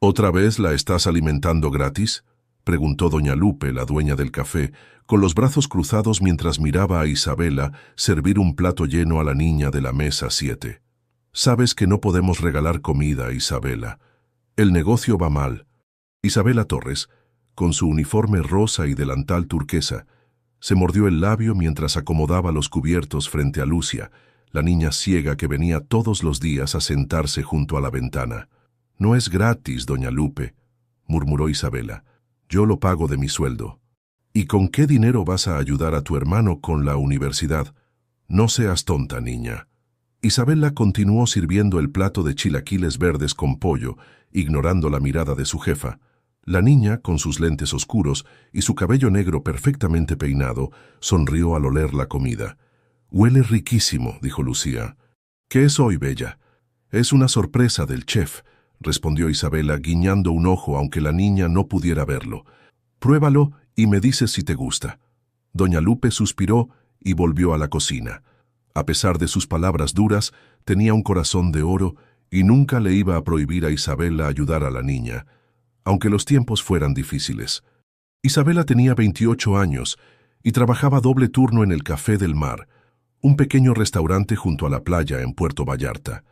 ¿Otra vez la estás alimentando gratis?, preguntó doña Lupe, la dueña del café, con los brazos cruzados mientras miraba a Isabela servir un plato lleno a la niña de la mesa 7. Sabes que no podemos regalar comida, Isabela. El negocio va mal. Isabela Torres, con su uniforme rosa y delantal turquesa, se mordió el labio mientras acomodaba los cubiertos frente a Lucia, la niña ciega que venía todos los días a sentarse junto a la ventana. «No es gratis, doña Lupe», murmuró Isabela. «Yo lo pago de mi sueldo». «¿Y con qué dinero vas a ayudar a tu hermano con la universidad? No seas tonta, niña». Isabela continuó sirviendo el plato de chilaquiles verdes con pollo, ignorando la mirada de su jefa. La niña, con sus lentes oscuros y su cabello negro perfectamente peinado, sonrió al oler la comida. «Huele riquísimo», dijo Lucía. «¿Qué es hoy, Bella?» «Es una sorpresa del chef», respondió Isabela, guiñando un ojo aunque la niña no pudiera verlo. «Pruébalo y me dices si te gusta». Doña Lupe suspiró y volvió a la cocina. A pesar de sus palabras duras, tenía un corazón de oro y nunca le iba a prohibir a Isabela ayudar a la niña, aunque los tiempos fueran difíciles. Isabela tenía 28 años y trabajaba doble turno en el Café del Mar, un pequeño restaurante junto a la playa en Puerto Vallarta.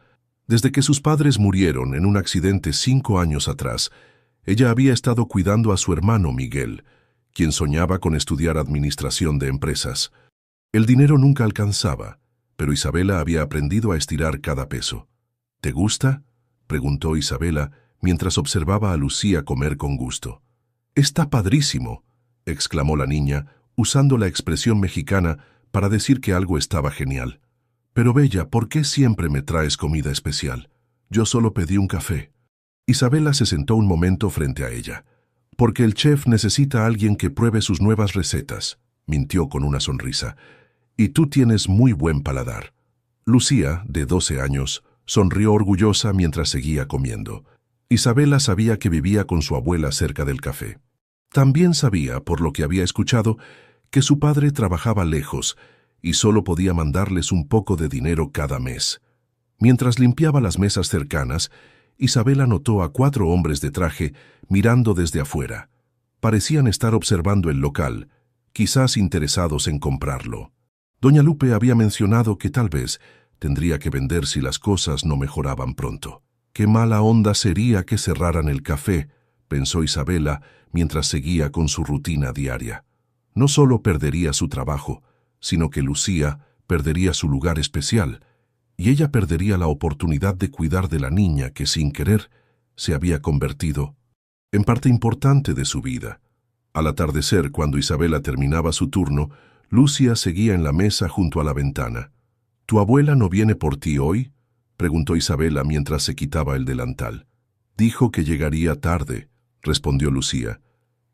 Desde que sus padres murieron en un accidente 5 años atrás, ella había estado cuidando a su hermano Miguel, quien soñaba con estudiar administración de empresas. El dinero nunca alcanzaba, pero Isabela había aprendido a estirar cada peso. «¿Te gusta?», preguntó Isabela mientras observaba a Lucía comer con gusto. «Está padrísimo», exclamó la niña, usando la expresión mexicana para decir que algo estaba genial. «Pero Bella, ¿por qué siempre me traes comida especial? Yo solo pedí un café». Isabela se sentó un momento frente a ella. «Porque el chef necesita a alguien que pruebe sus nuevas recetas», mintió con una sonrisa. «Y tú tienes muy buen paladar». Lucía, de 12 años, sonrió orgullosa mientras seguía comiendo. Isabela sabía que vivía con su abuela cerca del café. También sabía, por lo que había escuchado, que su padre trabajaba lejos y solo podía mandarles un poco de dinero cada mes. Mientras limpiaba las mesas cercanas, Isabela notó a 4 hombres de traje mirando desde afuera. Parecían estar observando el local, quizás interesados en comprarlo. Doña Lupe había mencionado que tal vez tendría que vender si las cosas no mejoraban pronto. «Qué mala onda sería que cerraran el café», pensó Isabela mientras seguía con su rutina diaria. No solo perdería su trabajo, sino que Lucía perdería su lugar especial, y ella perdería la oportunidad de cuidar de la niña que, sin querer, se había convertido en parte importante de su vida. Al atardecer, cuando Isabela terminaba su turno, Lucía seguía en la mesa junto a la ventana. «¿Tu abuela no viene por ti hoy?», preguntó Isabela mientras se quitaba el delantal. «Dijo que llegaría tarde», respondió Lucía.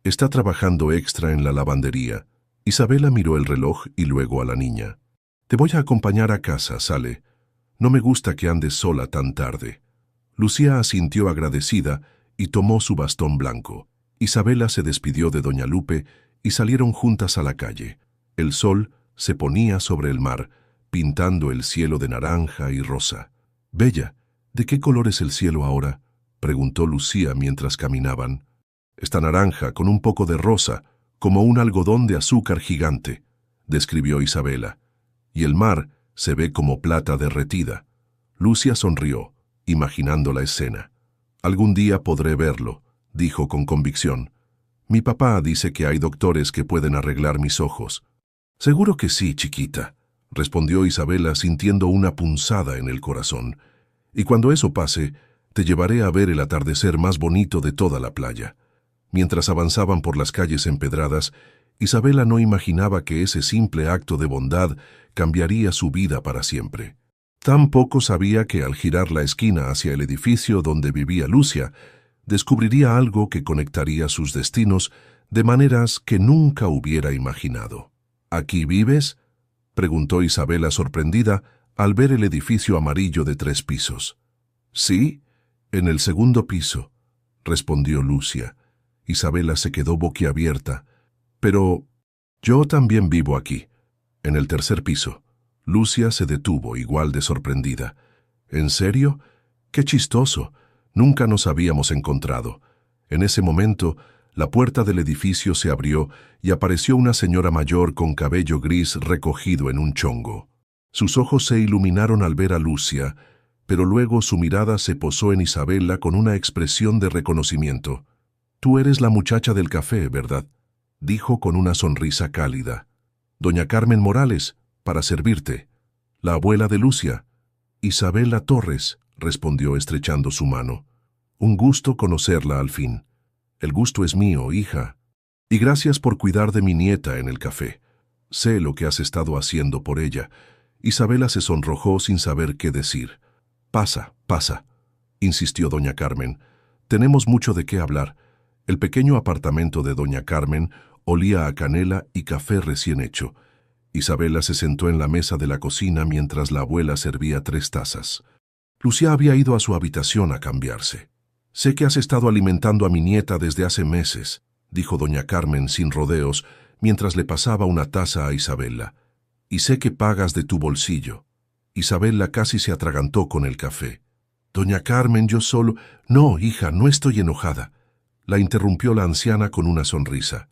«Está trabajando extra en la lavandería». Isabela miró el reloj y luego a la niña. «Te voy a acompañar a casa, sale. No me gusta que andes sola tan tarde». Lucía asintió agradecida y tomó su bastón blanco. Isabela se despidió de doña Lupe y salieron juntas a la calle. El sol se ponía sobre el mar, pintando el cielo de naranja y rosa. «Bella, ¿de qué color es el cielo ahora?», preguntó Lucía mientras caminaban. «Está naranja con un poco de rosa, como un algodón de azúcar gigante», describió Isabela. «Y el mar se ve como plata derretida». Lucía sonrió, imaginando la escena. «Algún día podré verlo», dijo con convicción. «Mi papá dice que hay doctores que pueden arreglar mis ojos». «Seguro que sí, chiquita», respondió Isabela sintiendo una punzada en el corazón. «Y cuando eso pase, te llevaré a ver el atardecer más bonito de toda la playa». Mientras avanzaban por las calles empedradas, Isabela no imaginaba que ese simple acto de bondad cambiaría su vida para siempre. Tampoco sabía que al girar la esquina hacia el edificio donde vivía Lucia, descubriría algo que conectaría sus destinos de maneras que nunca hubiera imaginado. «¿Aquí vives?», preguntó Isabela sorprendida al ver el edificio amarillo de 3 pisos. «Sí, en el segundo piso», respondió Lucia. Isabela se quedó boquiabierta. «Pero yo también vivo aquí, en el 3er piso». Lucia se detuvo, igual de sorprendida. «¿En serio? Qué chistoso. Nunca nos habíamos encontrado. En ese momento, la puerta del edificio se abrió y apareció una señora mayor con cabello gris recogido en un chongo. Sus ojos se iluminaron al ver a Lucia, pero luego su mirada se posó en Isabela con una expresión de reconocimiento. «Tú eres la muchacha del café, ¿verdad?», dijo con una sonrisa cálida. «Doña Carmen Morales, para servirte. La abuela de Lucia». «Isabela Torres», respondió estrechando su mano. «Un gusto conocerla al fin». «El gusto es mío, hija. Y gracias por cuidar de mi nieta en el café. Sé lo que has estado haciendo por ella». Isabela se sonrojó sin saber qué decir. «Pasa, pasa», insistió doña Carmen. «Tenemos mucho de qué hablar». El pequeño apartamento de doña Carmen olía a canela y café recién hecho. Isabela se sentó en la mesa de la cocina mientras la abuela servía 3 tazas. Lucia había ido a su habitación a cambiarse. «Sé que has estado alimentando a mi nieta desde hace meses», dijo doña Carmen sin rodeos mientras le pasaba una taza a Isabela. «Y sé que pagas de tu bolsillo». Isabela casi se atragantó con el café. «Doña Carmen, yo solo...» «No, hija, no estoy enojada», la interrumpió la anciana con una sonrisa.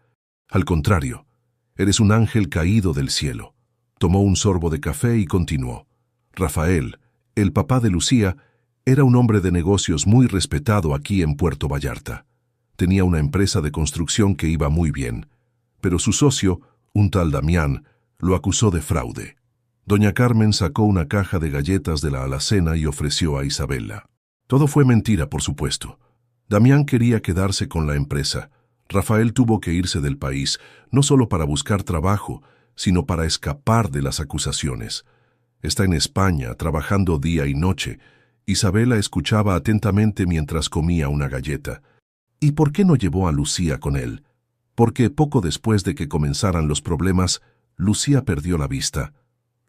«Al contrario, eres un ángel caído del cielo». Tomó un sorbo de café y continuó. «Rafael, el papá de Lucía, era un hombre de negocios muy respetado aquí en Puerto Vallarta. Tenía una empresa de construcción que iba muy bien, pero su socio, un tal Damián, lo acusó de fraude». Doña Carmen sacó una caja de galletas de la alacena y ofreció a Isabela. Todo fue mentira, por supuesto. Damián quería quedarse con la empresa. Rafael tuvo que irse del país, no solo para buscar trabajo, sino para escapar de las acusaciones. Está en España, trabajando día y noche. Isabela escuchaba atentamente mientras comía una galleta. ¿Y por qué no llevó a Lucía con él? Porque poco después de que comenzaran los problemas, Lucía perdió la vista.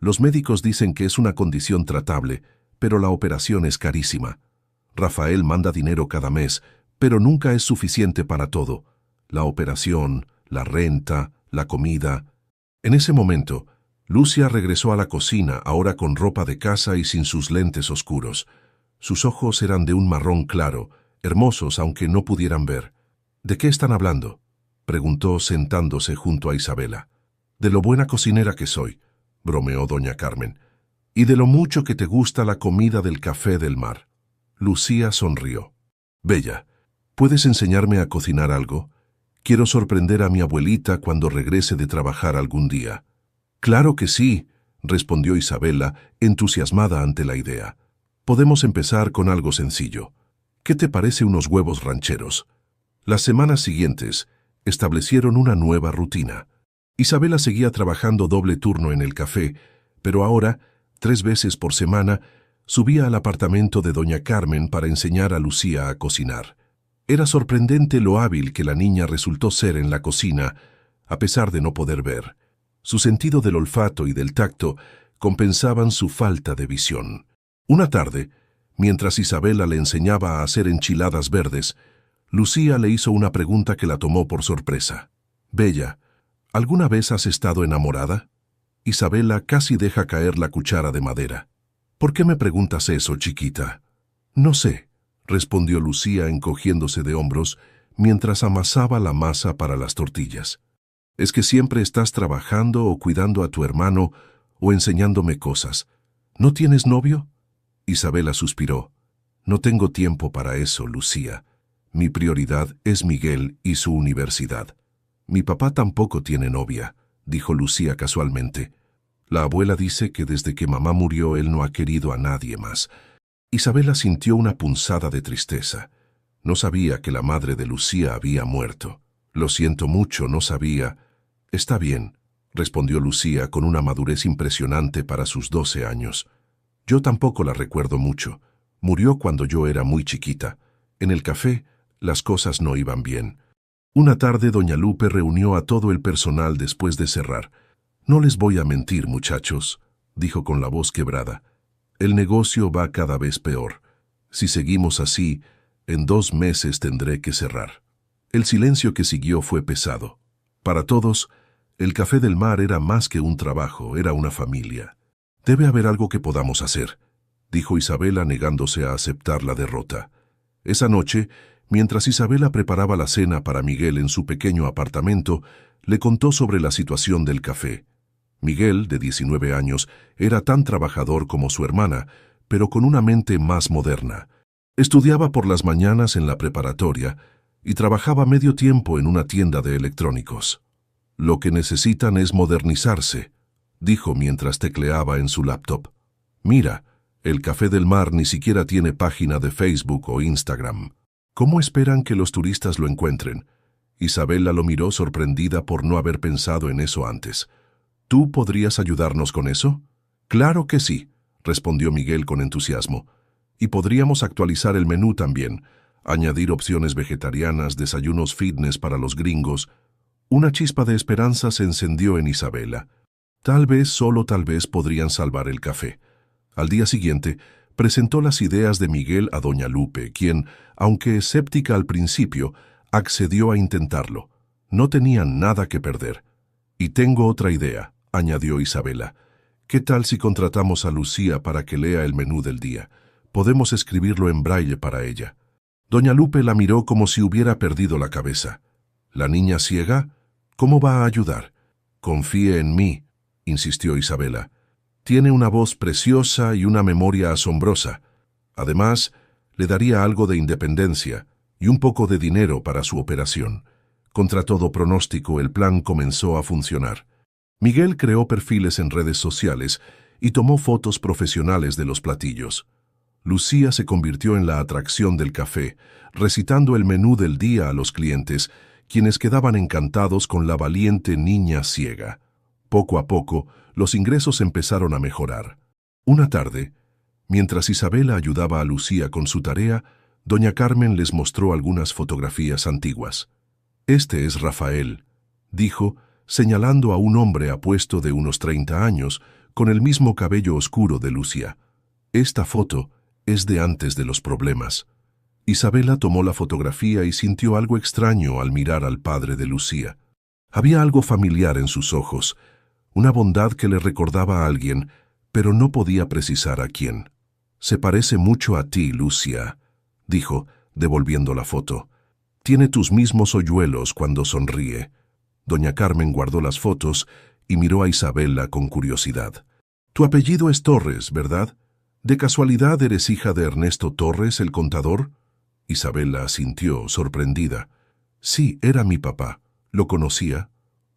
Los médicos dicen que es una condición tratable, pero la operación es carísima. Rafael manda dinero cada mes, pero nunca es suficiente para todo. La operación, la renta, la comida. En ese momento, Lucia regresó a la cocina, ahora con ropa de casa y sin sus lentes oscuros. Sus ojos eran de un marrón claro, hermosos aunque no pudieran ver. «¿De qué están hablando?», preguntó sentándose junto a Isabela. «De lo buena cocinera que soy», bromeó doña Carmen, «y de lo mucho que te gusta la comida del café del mar». Lucía sonrió. «Bella, ¿puedes enseñarme a cocinar algo? Quiero sorprender a mi abuelita cuando regrese de trabajar algún día». «Claro que sí», respondió Isabela, entusiasmada ante la idea. «Podemos empezar con algo sencillo. ¿Qué te parece unos huevos rancheros?». Las semanas siguientes establecieron una nueva rutina. Isabela seguía trabajando doble turno en el café, pero ahora, 3 veces por semana, subía al apartamento de doña Carmen para enseñar a Lucía a cocinar. Era sorprendente lo hábil que la niña resultó ser en la cocina, a pesar de no poder ver. Su sentido del olfato y del tacto compensaban su falta de visión. Una tarde, mientras Isabela le enseñaba a hacer enchiladas verdes, Lucía le hizo una pregunta que la tomó por sorpresa. «Bella, ¿alguna vez has estado enamorada?». Isabela casi deja caer la cuchara de madera. «¿Por qué me preguntas eso, chiquita?». «No sé», respondió Lucía encogiéndose de hombros mientras amasaba la masa para las tortillas. «Es que siempre estás trabajando o cuidando a tu hermano o enseñándome cosas. ¿No tienes novio?». Isabela suspiró. «No tengo tiempo para eso, Lucía. Mi prioridad es Miguel y su universidad». «Mi papá tampoco tiene novia», dijo Lucía casualmente. «La abuela dice que desde que mamá murió él no ha querido a nadie más». Isabela sintió una punzada de tristeza. No sabía que la madre de Lucía había muerto. «Lo siento mucho, no sabía». «Está bien», respondió Lucía con una madurez impresionante para sus 12 años. «Yo tampoco la recuerdo mucho. Murió cuando yo era muy chiquita. En el café, las cosas no iban bien». Una tarde doña Lupe reunió a todo el personal después de cerrar. «No les voy a mentir, muchachos», dijo con la voz quebrada. «El negocio va cada vez peor. Si seguimos así, en 2 meses tendré que cerrar». El silencio que siguió fue pesado. Para todos, el Café del Mar era más que un trabajo, era una familia. «Debe haber algo que podamos hacer», dijo Isabela negándose a aceptar la derrota. Esa noche, mientras Isabela preparaba la cena para Miguel en su pequeño apartamento, le contó sobre la situación del café. Miguel, de 19 años, era tan trabajador como su hermana, pero con una mente más moderna. Estudiaba por las mañanas en la preparatoria y trabajaba medio tiempo en una tienda de electrónicos. Lo que necesitan es modernizarse, dijo mientras tecleaba en su laptop. Mira, el Café del Mar ni siquiera tiene página de Facebook o Instagram. ¿Cómo esperan que los turistas lo encuentren? Isabela lo miró sorprendida por no haber pensado en eso antes. ¿Tú podrías ayudarnos con eso? Claro que sí, respondió Miguel con entusiasmo. Y podríamos actualizar el menú también, añadir opciones vegetarianas, desayunos fitness para los gringos. Una chispa de esperanza se encendió en Isabela. Tal vez, solo tal vez, podrían salvar el café. Al día siguiente, presentó las ideas de Miguel a doña Lupe, quien, aunque escéptica al principio, accedió a intentarlo. No tenían nada que perder. Y tengo otra idea, añadió Isabela. ¿Qué tal si contratamos a Lucía para que lea el menú del día? Podemos escribirlo en braille para ella. Doña Lupe la miró como si hubiera perdido la cabeza. ¿La niña ciega? ¿Cómo va a ayudar? Confíe en mí, insistió Isabela. Tiene una voz preciosa y una memoria asombrosa. Además, le daría algo de independencia y un poco de dinero para su operación. Contra todo pronóstico, el plan comenzó a funcionar. Miguel creó perfiles en redes sociales y tomó fotos profesionales de los platillos. Lucía se convirtió en la atracción del café, recitando el menú del día a los clientes, quienes quedaban encantados con la valiente niña ciega. Poco a poco, los ingresos empezaron a mejorar. Una tarde, mientras Isabela ayudaba a Lucía con su tarea, doña Carmen les mostró algunas fotografías antiguas. «Este es Rafael», dijo, señalando a un hombre apuesto de unos 30 años, con el mismo cabello oscuro de Lucía. «Esta foto es de antes de los problemas». Isabela tomó la fotografía y sintió algo extraño al mirar al padre de Lucía. Había algo familiar en sus ojos, una bondad que le recordaba a alguien, pero no podía precisar a quién. «Se parece mucho a ti, Lucía», dijo, devolviendo la foto. «Tiene tus mismos hoyuelos cuando sonríe». Doña Carmen guardó las fotos y miró a Isabela con curiosidad. «Tu apellido es Torres, ¿verdad? ¿De casualidad eres hija de Ernesto Torres, el contador?» Isabela asintió, sorprendida. «Sí, era mi papá. ¿Lo conocía?»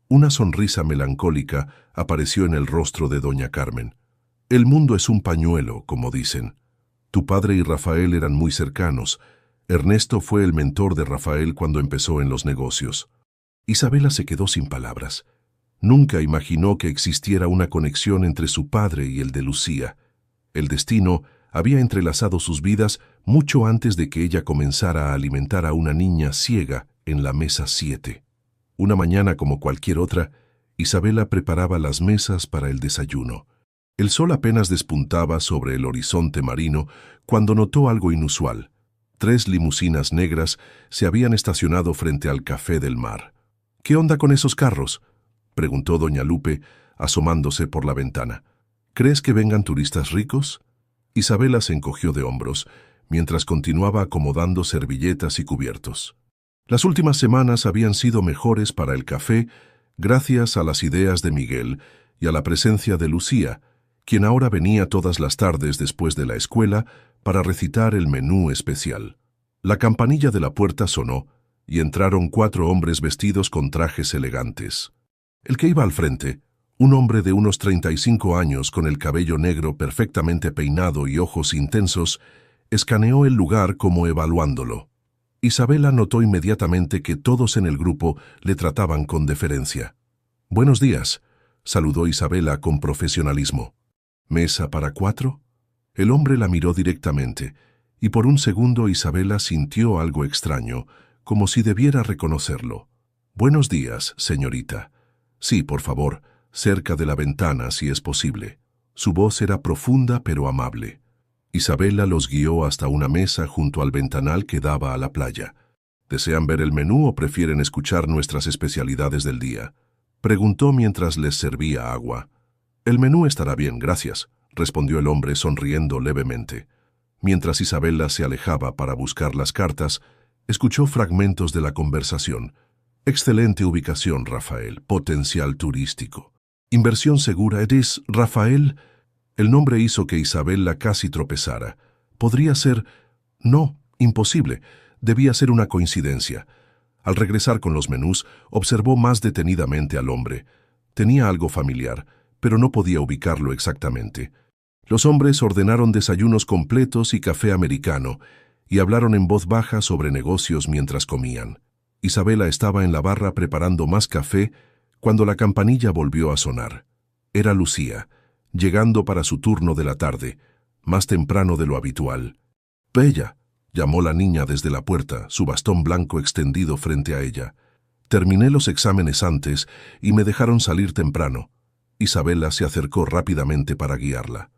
Una sonrisa melancólica apareció en el rostro de doña Carmen. «El mundo es un pañuelo, como dicen. Tu padre y Rafael eran muy cercanos. Ernesto fue el mentor de Rafael cuando empezó en los negocios». Isabela se quedó sin palabras. Nunca imaginó que existiera una conexión entre su padre y el de Lucía. El destino había entrelazado sus vidas mucho antes de que ella comenzara a alimentar a una niña ciega en la mesa 7. Una mañana como cualquier otra, Isabela preparaba las mesas para el desayuno. El sol apenas despuntaba sobre el horizonte marino cuando notó algo inusual. 3 limusinas negras se habían estacionado frente al Café del Mar. «¿Qué onda con esos carros?», preguntó doña Lupe, asomándose por la ventana. «¿Crees que vengan turistas ricos?». Isabela se encogió de hombros, mientras continuaba acomodando servilletas y cubiertos. Las últimas semanas habían sido mejores para el café gracias a las ideas de Miguel y a la presencia de Lucía, quien ahora venía todas las tardes después de la escuela para recitar el menú especial. La campanilla de la puerta sonó y entraron 4 hombres vestidos con trajes elegantes. El que iba al frente, un hombre de unos 35 años con el cabello negro perfectamente peinado y ojos intensos, escaneó el lugar como evaluándolo. Isabela notó inmediatamente que todos en el grupo le trataban con deferencia. «Buenos días», saludó Isabela con profesionalismo. «¿Mesa para 4?» El hombre la miró directamente, y por un segundo Isabela sintió algo extraño, como si debiera reconocerlo. «Buenos días, señorita. Sí, por favor, cerca de la ventana, si es posible». Su voz era profunda pero amable. Isabela los guió hasta una mesa junto al ventanal que daba a la playa. «¿Desean ver el menú o prefieren escuchar nuestras especialidades del día?», preguntó mientras les servía agua. «El menú estará bien, gracias», respondió el hombre sonriendo levemente. Mientras Isabela se alejaba para buscar las cartas, escuchó fragmentos de la conversación. Excelente ubicación, Rafael. Potencial turístico. Inversión segura. ¿Eres Rafael? El nombre hizo que Isabela casi tropezara. Podría ser... No, imposible. Debía ser una coincidencia. Al regresar con los menús, observó más detenidamente al hombre. Tenía algo familiar, pero no podía ubicarlo exactamente. Los hombres ordenaron desayunos completos y café americano, y hablaron en voz baja sobre negocios mientras comían. Isabela estaba en la barra preparando más café cuando la campanilla volvió a sonar. Era Lucía, llegando para su turno de la tarde, más temprano de lo habitual. «Bella», llamó la niña desde la puerta, su bastón blanco extendido frente a ella. «Terminé los exámenes antes y me dejaron salir temprano». Isabela se acercó rápidamente para guiarla.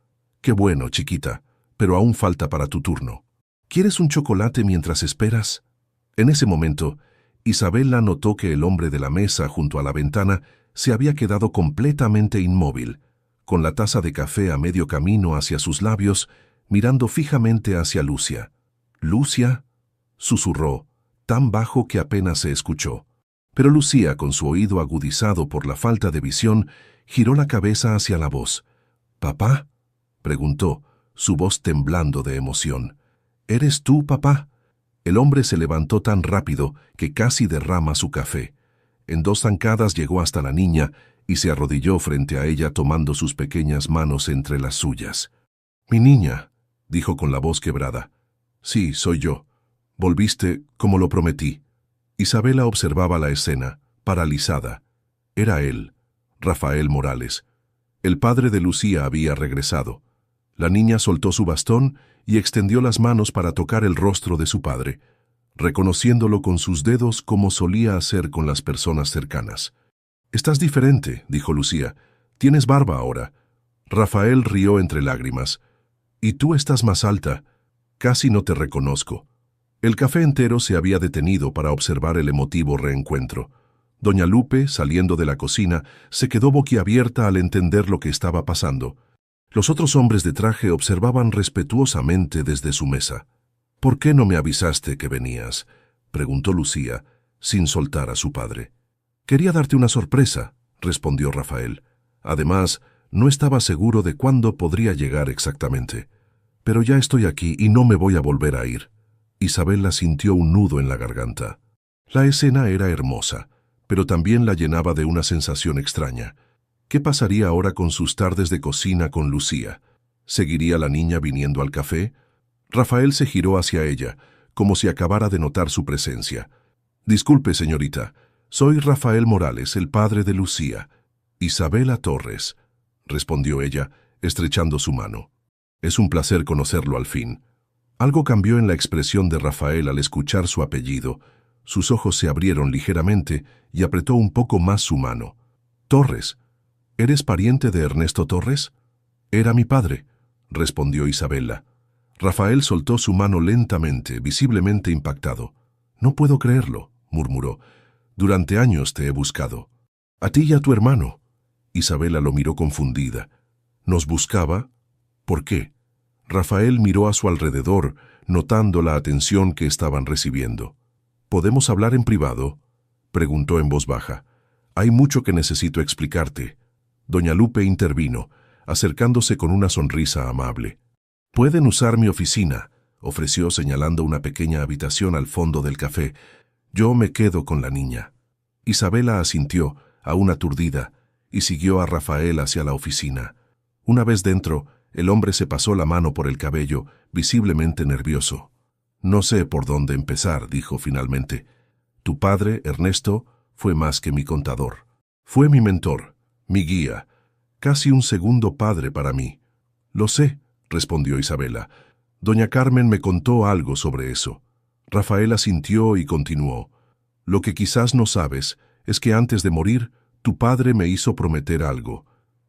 «Qué bueno, chiquita, pero aún falta para tu turno. ¿Quieres un chocolate mientras esperas?» En ese momento, Isabela notó que el hombre de la mesa junto a la ventana se había quedado completamente inmóvil, con la taza de café a medio camino hacia sus labios, mirando fijamente hacia Lucia. «¿Lucia?», susurró, tan bajo que apenas se escuchó. Pero Lucía, con su oído agudizado por la falta de visión, giró la cabeza hacia la voz. «¿Papá?», preguntó, su voz temblando de emoción. «¿Eres tú, papá?». El hombre se levantó tan rápido que casi derrama su café. En 2 zancadas llegó hasta la niña y se arrodilló frente a ella tomando sus pequeñas manos entre las suyas. «Mi niña», dijo con la voz quebrada. «Sí, soy yo. Volviste como lo prometí». Isabela observaba la escena, paralizada. Era él, Rafael Morales. El padre de Lucía había regresado. La niña soltó su bastón y extendió las manos para tocar el rostro de su padre, reconociéndolo con sus dedos como solía hacer con las personas cercanas. «Estás diferente», dijo Lucía. «Tienes barba ahora». Rafael rió entre lágrimas. «Y tú estás más alta. Casi no te reconozco». El café entero se había detenido para observar el emotivo reencuentro. Doña Lupe, saliendo de la cocina, se quedó boquiabierta al entender lo que estaba pasando. Los otros hombres de traje observaban respetuosamente desde su mesa. «¿Por qué no me avisaste que venías?», preguntó Lucía, sin soltar a su padre. «Quería darte una sorpresa», respondió Rafael. Además, no estaba seguro de cuándo podría llegar exactamente. «Pero ya estoy aquí y no me voy a volver a ir». Isabela sintió un nudo en la garganta. La escena era hermosa, pero también la llenaba de una sensación extraña. ¿Qué pasaría ahora con sus tardes de cocina con Lucía? ¿Seguiría la niña viniendo al café? Rafael se giró hacia ella, como si acabara de notar su presencia. «Disculpe, señorita, soy Rafael Morales, el padre de Lucía». «Isabela Torres», respondió ella, estrechando su mano. «Es un placer conocerlo al fin». Algo cambió en la expresión de Rafael al escuchar su apellido. Sus ojos se abrieron ligeramente y apretó un poco más su mano. «Torres, ¿eres pariente de Ernesto Torres?» «Era mi padre», respondió Isabela. Rafael soltó su mano lentamente, visiblemente impactado. «No puedo creerlo», murmuró. «Durante años te he buscado. A ti y a tu hermano». Isabela lo miró confundida. «¿Nos buscaba? ¿Por qué?» Rafael miró a su alrededor, notando la atención que estaban recibiendo. «¿Podemos hablar en privado?», preguntó en voz baja. «Hay mucho que necesito explicarte». Doña Lupe intervino, acercándose con una sonrisa amable. «Pueden usar mi oficina», ofreció señalando una pequeña habitación al fondo del café. «Yo me quedo con la niña». Isabela asintió, aún aturdida, y siguió a Rafael hacia la oficina. Una vez dentro, el hombre se pasó la mano por el cabello, visiblemente nervioso. «No sé por dónde empezar», dijo finalmente. «Tu padre, Ernesto, fue más que mi contador. Fue mi mentor, mi guía, casi un segundo padre para mí». «Lo sé», respondió Isabela. «Doña Carmen me contó algo sobre eso». Rafael asintió y continuó. «Lo que quizás no sabes es que antes de morir, tu padre me hizo prometer algo.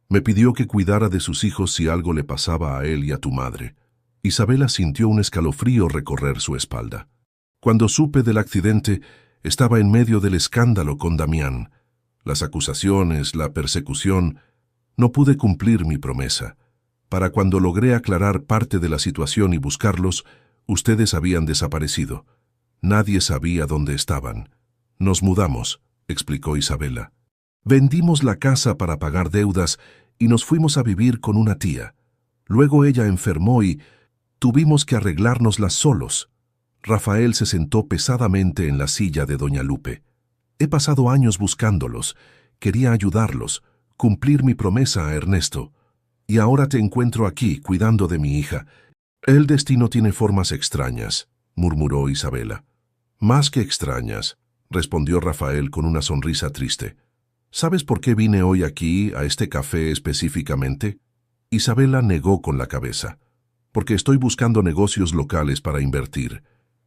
Me pidió que cuidara de sus hijos si algo le pasaba a él y a tu madre». Isabela sintió un escalofrío recorrer su espalda. «Cuando supe del accidente, estaba en medio del escándalo con Damián. Las acusaciones, la persecución. No pude cumplir mi promesa. Para cuando logré aclarar parte de la situación y buscarlos, ustedes habían desaparecido. Nadie sabía dónde estaban. Nos mudamos, explicó Isabela. Vendimos la casa para pagar deudas y nos fuimos a vivir con una tía. Luego ella enfermó y tuvimos que arreglárnoslas solos. Rafael se sentó pesadamente en la silla de doña Lupe. He pasado años buscándolos. Quería ayudarlos, cumplir mi promesa a Ernesto. Y ahora te encuentro aquí, cuidando de mi hija. El destino tiene formas extrañas, murmuró Isabela. Más que extrañas, respondió Rafael con una sonrisa triste. ¿Sabes por qué vine hoy aquí, a este café específicamente? Isabela negó con la cabeza. Porque estoy buscando negocios locales para invertir.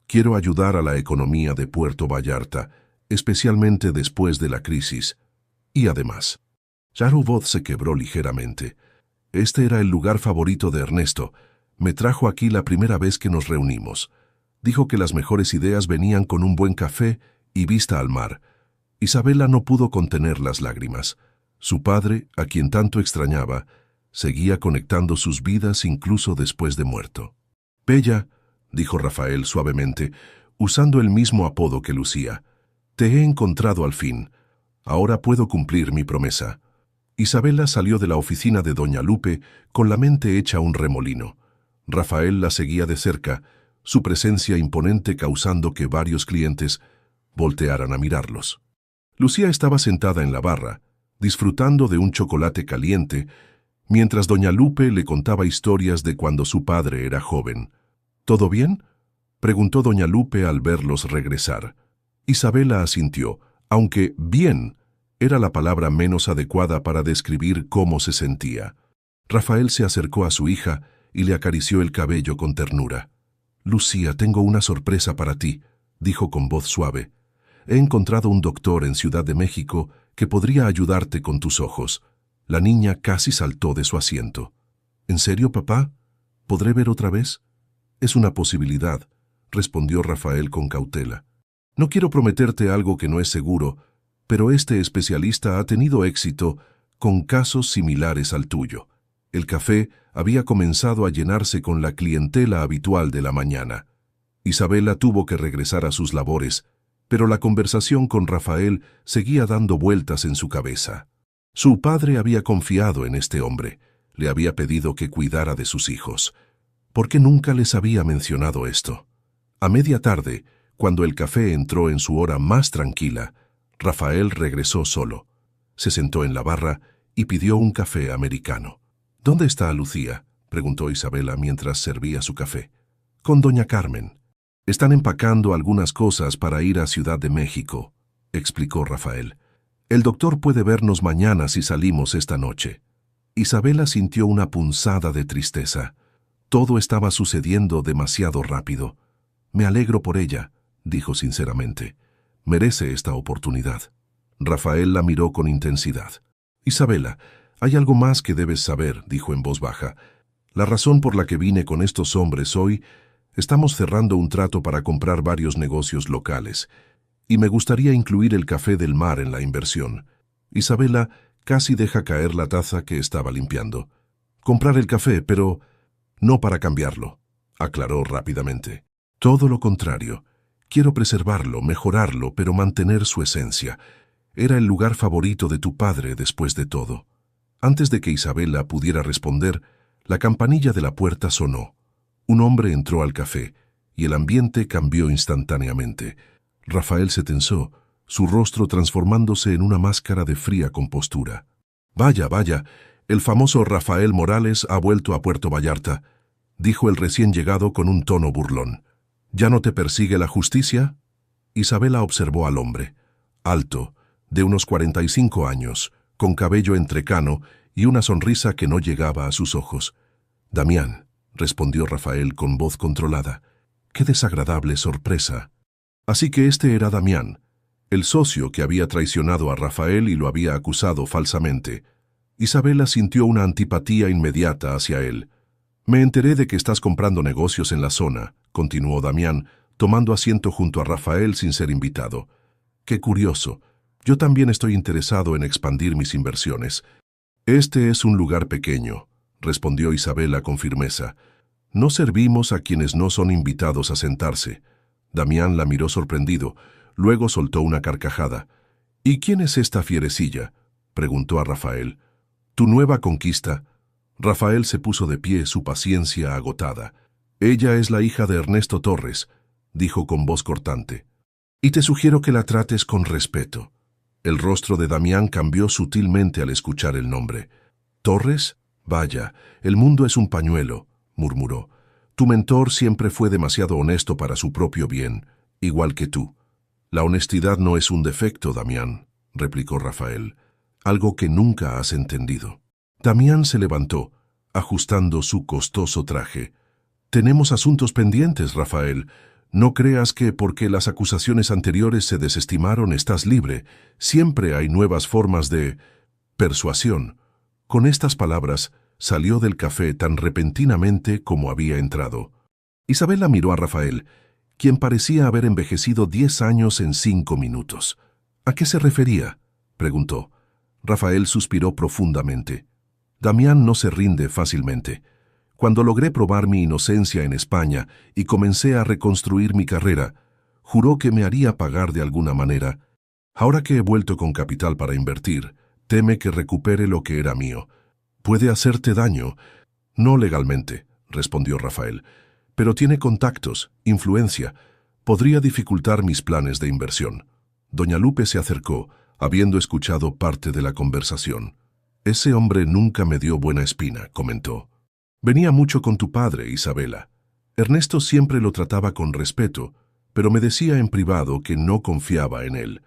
Quiero ayudar a la economía de Puerto Vallarta, especialmente después de la crisis. Y además, su voz se quebró ligeramente. Este era el lugar favorito de Ernesto. Me trajo aquí la primera vez que nos reunimos. Dijo que las mejores ideas venían con un buen café y vista al mar. Isabela no pudo contener las lágrimas. Su padre, a quien tanto extrañaba, seguía conectando sus vidas incluso después de muerto. Bella, dijo Rafael suavemente, usando el mismo apodo que Lucía, te he encontrado al fin. Ahora puedo cumplir mi promesa. Isabela salió de la oficina de doña Lupe con la mente hecha un remolino. Rafael la seguía de cerca, su presencia imponente causando que varios clientes voltearan a mirarlos. Lucía estaba sentada en la barra, disfrutando de un chocolate caliente, mientras doña Lupe le contaba historias de cuando su padre era joven. ¿Todo bien?, preguntó doña Lupe al verlos regresar. Isabela asintió, aunque bien era la palabra menos adecuada para describir cómo se sentía. Rafael se acercó a su hija y le acarició el cabello con ternura. «Lucía, tengo una sorpresa para ti», dijo con voz suave. «He encontrado un doctor en Ciudad de México que podría ayudarte con tus ojos». La niña casi saltó de su asiento. «¿En serio, papá? ¿Podré ver otra vez?» «Es una posibilidad», respondió Rafael con cautela. «No quiero prometerte algo que no es seguro, pero este especialista ha tenido éxito con casos similares al tuyo». El café había comenzado a llenarse con la clientela habitual de la mañana. Isabela tuvo que regresar a sus labores, pero la conversación con Rafael seguía dando vueltas en su cabeza. Su padre había confiado en este hombre, le había pedido que cuidara de sus hijos. ¿Por qué nunca les había mencionado esto? A media tarde, cuando el café entró en su hora más tranquila, Rafael regresó solo. Se sentó en la barra y pidió un café americano. «¿Dónde está Lucía?», preguntó Isabela mientras servía su café. «Con doña Carmen. Están empacando algunas cosas para ir a Ciudad de México», explicó Rafael. «El doctor puede vernos mañana si salimos esta noche». Isabela sintió una punzada de tristeza. Todo estaba sucediendo demasiado rápido. «Me alegro por ella», dijo sinceramente. «Merece esta oportunidad». Rafael la miró con intensidad. «Isabela, hay algo más que debes saber», dijo en voz baja. «La razón por la que vine con estos hombres hoy, estamos cerrando un trato para comprar varios negocios locales, y me gustaría incluir el Café del Mar en la inversión». Isabela casi deja caer la taza que estaba limpiando. «Comprar el café, pero no para cambiarlo», aclaró rápidamente. «Todo lo contrario. Quiero preservarlo, mejorarlo, pero mantener su esencia. Era el lugar favorito de tu padre después de todo». Antes de que Isabela pudiera responder, la campanilla de la puerta sonó. Un hombre entró al café, y el ambiente cambió instantáneamente. Rafael se tensó, su rostro transformándose en una máscara de fría compostura. «Vaya, vaya, el famoso Rafael Morales ha vuelto a Puerto Vallarta», dijo el recién llegado con un tono burlón. «¿Ya no te persigue la justicia?». Isabela observó al hombre, alto, de unos 45 años, con cabello entrecano y una sonrisa que no llegaba a sus ojos. «Damián», respondió Rafael con voz controlada. «Qué desagradable sorpresa». Así que este era Damián, el socio que había traicionado a Rafael y lo había acusado falsamente. Isabela sintió una antipatía inmediata hacia él. «Me enteré de que estás comprando negocios en la zona», continuó Damián, tomando asiento junto a Rafael sin ser invitado. «Qué curioso. Yo también estoy interesado en expandir mis inversiones. Este es un lugar pequeño», respondió Isabela con firmeza. No servimos a quienes no son invitados a sentarse. Damián la miró sorprendido, luego soltó una carcajada. ¿Y quién es esta fierecilla?, preguntó a Rafael. ¿Tu nueva conquista? Rafael se puso de pie, su paciencia agotada. Ella es la hija de Ernesto Torres, dijo con voz cortante. Y te sugiero que la trates con respeto. El rostro de Damián cambió sutilmente al escuchar el nombre. ¿Torres? Vaya, el mundo es un pañuelo, murmuró. Tu mentor siempre fue demasiado honesto para su propio bien, igual que tú. La honestidad no es un defecto, Damián, replicó Rafael, algo que nunca has entendido. Damián se levantó, ajustando su costoso traje. Tenemos asuntos pendientes, Rafael. No creas que porque las acusaciones anteriores se desestimaron estás libre. Siempre hay nuevas formas de persuasión. Con estas palabras, salió del café tan repentinamente como había entrado. Isabela miró a Rafael, quien parecía haber envejecido 10 años en 5 minutos. ¿A qué se refería?, preguntó. Rafael suspiró profundamente. Damián no se rinde fácilmente. Cuando logré probar mi inocencia en España y comencé a reconstruir mi carrera, juró que me haría pagar de alguna manera. Ahora que he vuelto con capital para invertir, teme que recupere lo que era mío. Puede hacerte daño. No legalmente, respondió Rafael, pero tiene contactos, influencia. Podría dificultar mis planes de inversión. Doña Lupe se acercó, habiendo escuchado parte de la conversación. Ese hombre nunca me dio buena espina, comentó. Venía mucho con tu padre, Isabela. Ernesto siempre lo trataba con respeto, pero me decía en privado que no confiaba en él.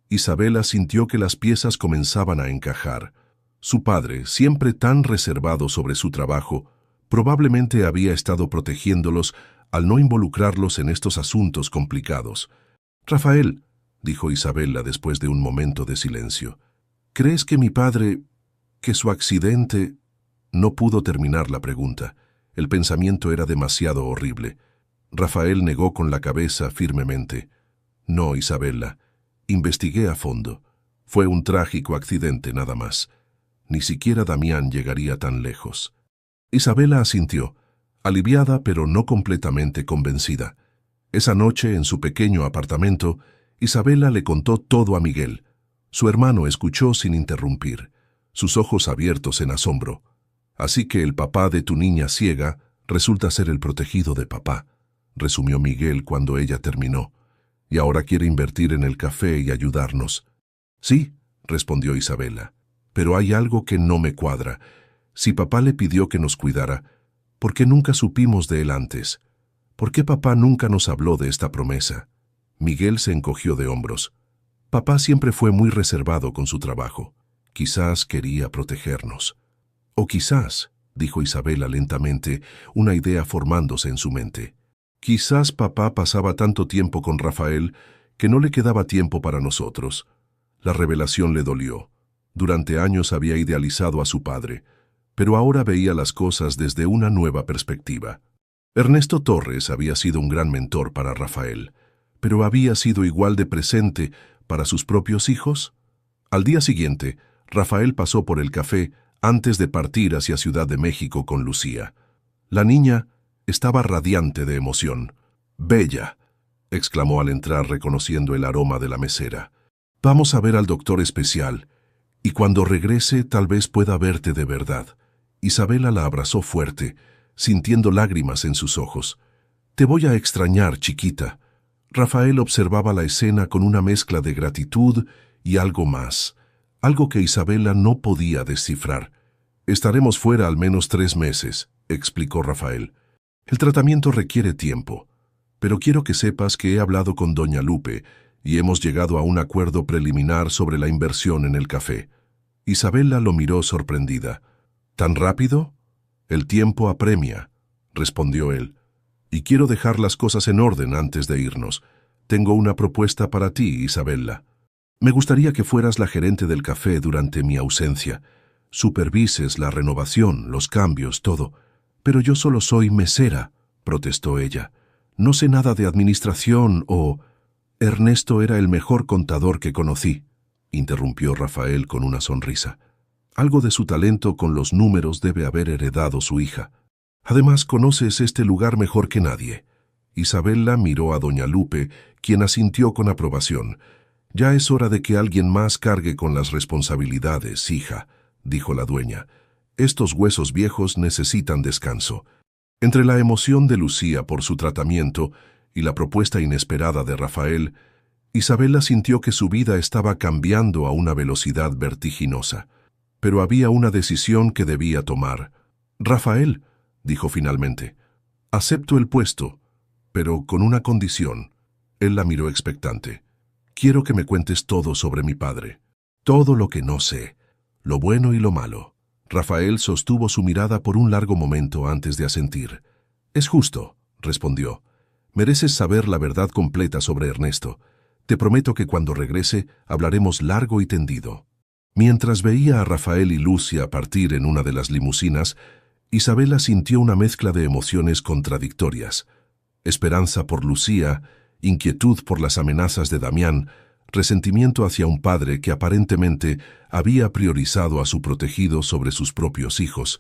Isabela sintió que las piezas comenzaban a encajar. Su padre, siempre tan reservado sobre su trabajo, probablemente había estado protegiéndolos al no involucrarlos en estos asuntos complicados. Rafael, dijo Isabela después de un momento de silencio, ¿crees que mi padre, que su accidente... No pudo terminar la pregunta. El pensamiento era demasiado horrible. Rafael negó con la cabeza firmemente. No, Isabela. Investigué a fondo. Fue un trágico accidente nada más. Ni siquiera Damián llegaría tan lejos. Isabela asintió, aliviada pero no completamente convencida. Esa noche, en su pequeño apartamento, Isabela le contó todo a Miguel. Su hermano escuchó sin interrumpir, sus ojos abiertos en asombro. Así que el papá de tu niña ciega resulta ser el protegido de papá, resumió Miguel cuando ella terminó. Y ahora quiere invertir en el café y ayudarnos. Sí, respondió Isabela, pero hay algo que no me cuadra. Si papá le pidió que nos cuidara, ¿por qué nunca supimos de él antes? ¿Por qué papá nunca nos habló de esta promesa? Miguel se encogió de hombros. Papá siempre fue muy reservado con su trabajo. Quizás quería protegernos. O quizás, dijo Isabela lentamente, una idea formándose en su mente. Quizás papá pasaba tanto tiempo con Rafael que no le quedaba tiempo para nosotros. La revelación le dolió. Durante años había idealizado a su padre, pero ahora veía las cosas desde una nueva perspectiva. Ernesto Torres había sido un gran mentor para Rafael, pero ¿había sido igual de presente para sus propios hijos? Al día siguiente, Rafael pasó por el café antes de partir hacia Ciudad de México con Lucía. La niña estaba radiante de emoción. «Bella», exclamó al entrar reconociendo el aroma de la mesera. «Vamos a ver al doctor especial, y cuando regrese tal vez pueda verte de verdad». Isabela la abrazó fuerte, sintiendo lágrimas en sus ojos. «Te voy a extrañar, chiquita». Rafael observaba la escena con una mezcla de gratitud y algo más, algo que Isabela no podía descifrar. «Estaremos fuera al menos 3 meses», explicó Rafael. «El tratamiento requiere tiempo, pero quiero que sepas que he hablado con doña Lupe y hemos llegado a un acuerdo preliminar sobre la inversión en el café». Isabela lo miró sorprendida. «¿Tan rápido?» «El tiempo apremia», respondió él. «Y quiero dejar las cosas en orden antes de irnos. Tengo una propuesta para ti, Isabela. Me gustaría que fueras la gerente del café durante mi ausencia. Supervises la renovación, los cambios, todo. Pero yo solo soy mesera», protestó ella. «No sé nada de administración o...» «Ernesto era el mejor contador que conocí», interrumpió Rafael con una sonrisa. Algo de su talento con los números debe haber heredado su hija. Además, conoces este lugar mejor que nadie. Isabela miró a doña Lupe, quien asintió con aprobación. Ya es hora de que alguien más cargue con las responsabilidades, hija, dijo la dueña. Estos huesos viejos necesitan descanso. Entre la emoción de Lucía por su tratamiento y la propuesta inesperada de Rafael, Isabela sintió que su vida estaba cambiando a una velocidad vertiginosa. Pero había una decisión que debía tomar. Rafael, dijo finalmente, acepto el puesto, pero con una condición. Él la miró expectante. Quiero que me cuentes todo sobre mi padre. Todo lo que no sé, lo bueno y lo malo. Rafael sostuvo su mirada por un largo momento antes de asentir. Es justo, respondió. Mereces saber la verdad completa sobre Ernesto. Te prometo que cuando regrese hablaremos largo y tendido. Mientras veía a Rafael y Lucia partir en una de las limusinas, Isabela sintió una mezcla de emociones contradictorias. Esperanza por Lucía, inquietud por las amenazas de Damián, resentimiento hacia un padre que aparentemente había priorizado a su protegido sobre sus propios hijos,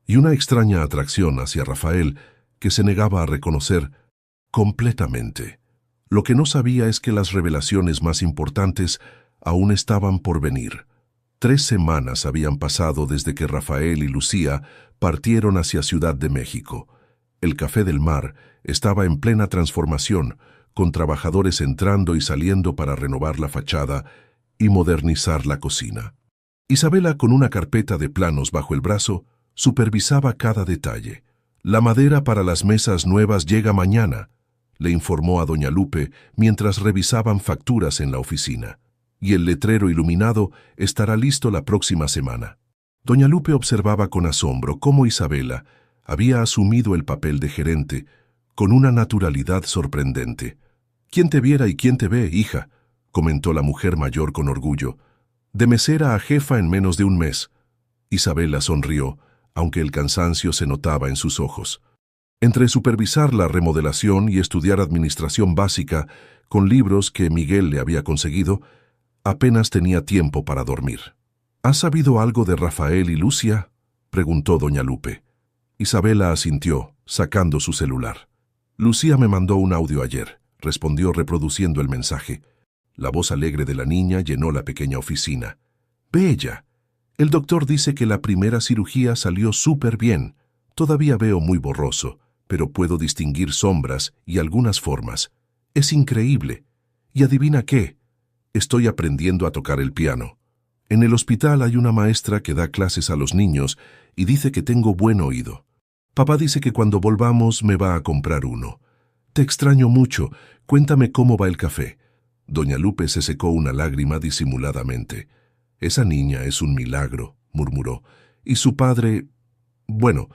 y una extraña atracción hacia Rafael que se negaba a reconocer completamente. Lo que no sabía es que las revelaciones más importantes aún estaban por venir. 3 semanas habían pasado desde que Rafael y Lucía partieron hacia Ciudad de México. El Café del Mar estaba en plena transformación, con trabajadores entrando y saliendo para renovar la fachada y modernizar la cocina. Isabela, con una carpeta de planos bajo el brazo, supervisaba cada detalle. La madera para las mesas nuevas llega mañana, le informó a doña Lupe mientras revisaban facturas en la oficina. Y el letrero iluminado estará listo la próxima semana. Doña Lupe observaba con asombro cómo Isabela había asumido el papel de gerente con una naturalidad sorprendente. «¿Quién te viera y quién te ve, hija?», comentó la mujer mayor con orgullo. «De mesera a jefa en menos de un mes». Isabela sonrió, aunque el cansancio se notaba en sus ojos. Entre supervisar la remodelación y estudiar administración básica con libros que Miguel le había conseguido, apenas tenía tiempo para dormir. «¿Has sabido algo de Rafael y Lucia?», preguntó doña Lupe. Isabela asintió, sacando su celular. «Lucía me mandó un audio ayer», respondió reproduciendo el mensaje. La voz alegre de la niña llenó la pequeña oficina. «Bella. El doctor dice que la primera cirugía salió súper bien. Todavía veo muy borroso, pero puedo distinguir sombras y algunas formas. Es increíble. ¿Y adivina qué? Estoy aprendiendo a tocar el piano. En el hospital hay una maestra que da clases a los niños y dice que tengo buen oído. Papá dice que cuando volvamos me va a comprar uno. Te extraño mucho. Cuéntame cómo va el café». Doña Lupe se secó una lágrima disimuladamente. «Esa niña es un milagro», murmuró. «Y su padre... bueno,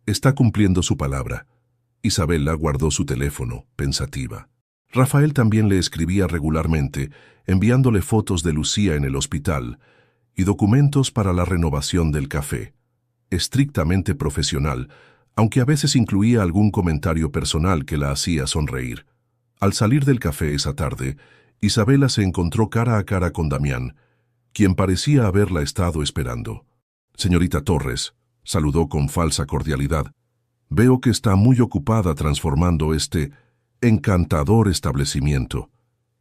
está cumpliendo su palabra». Isabela guardó su teléfono, pensativa. Rafael también le escribía regularmente, enviándole fotos de Lucía en el hospital y documentos para la renovación del café. Estrictamente profesional, aunque a veces incluía algún comentario personal que la hacía sonreír. Al salir del café esa tarde, Isabela se encontró cara a cara con Damián, quien parecía haberla estado esperando. «Señorita Torres», saludó con falsa cordialidad, «veo que está muy ocupada transformando este encantador establecimiento».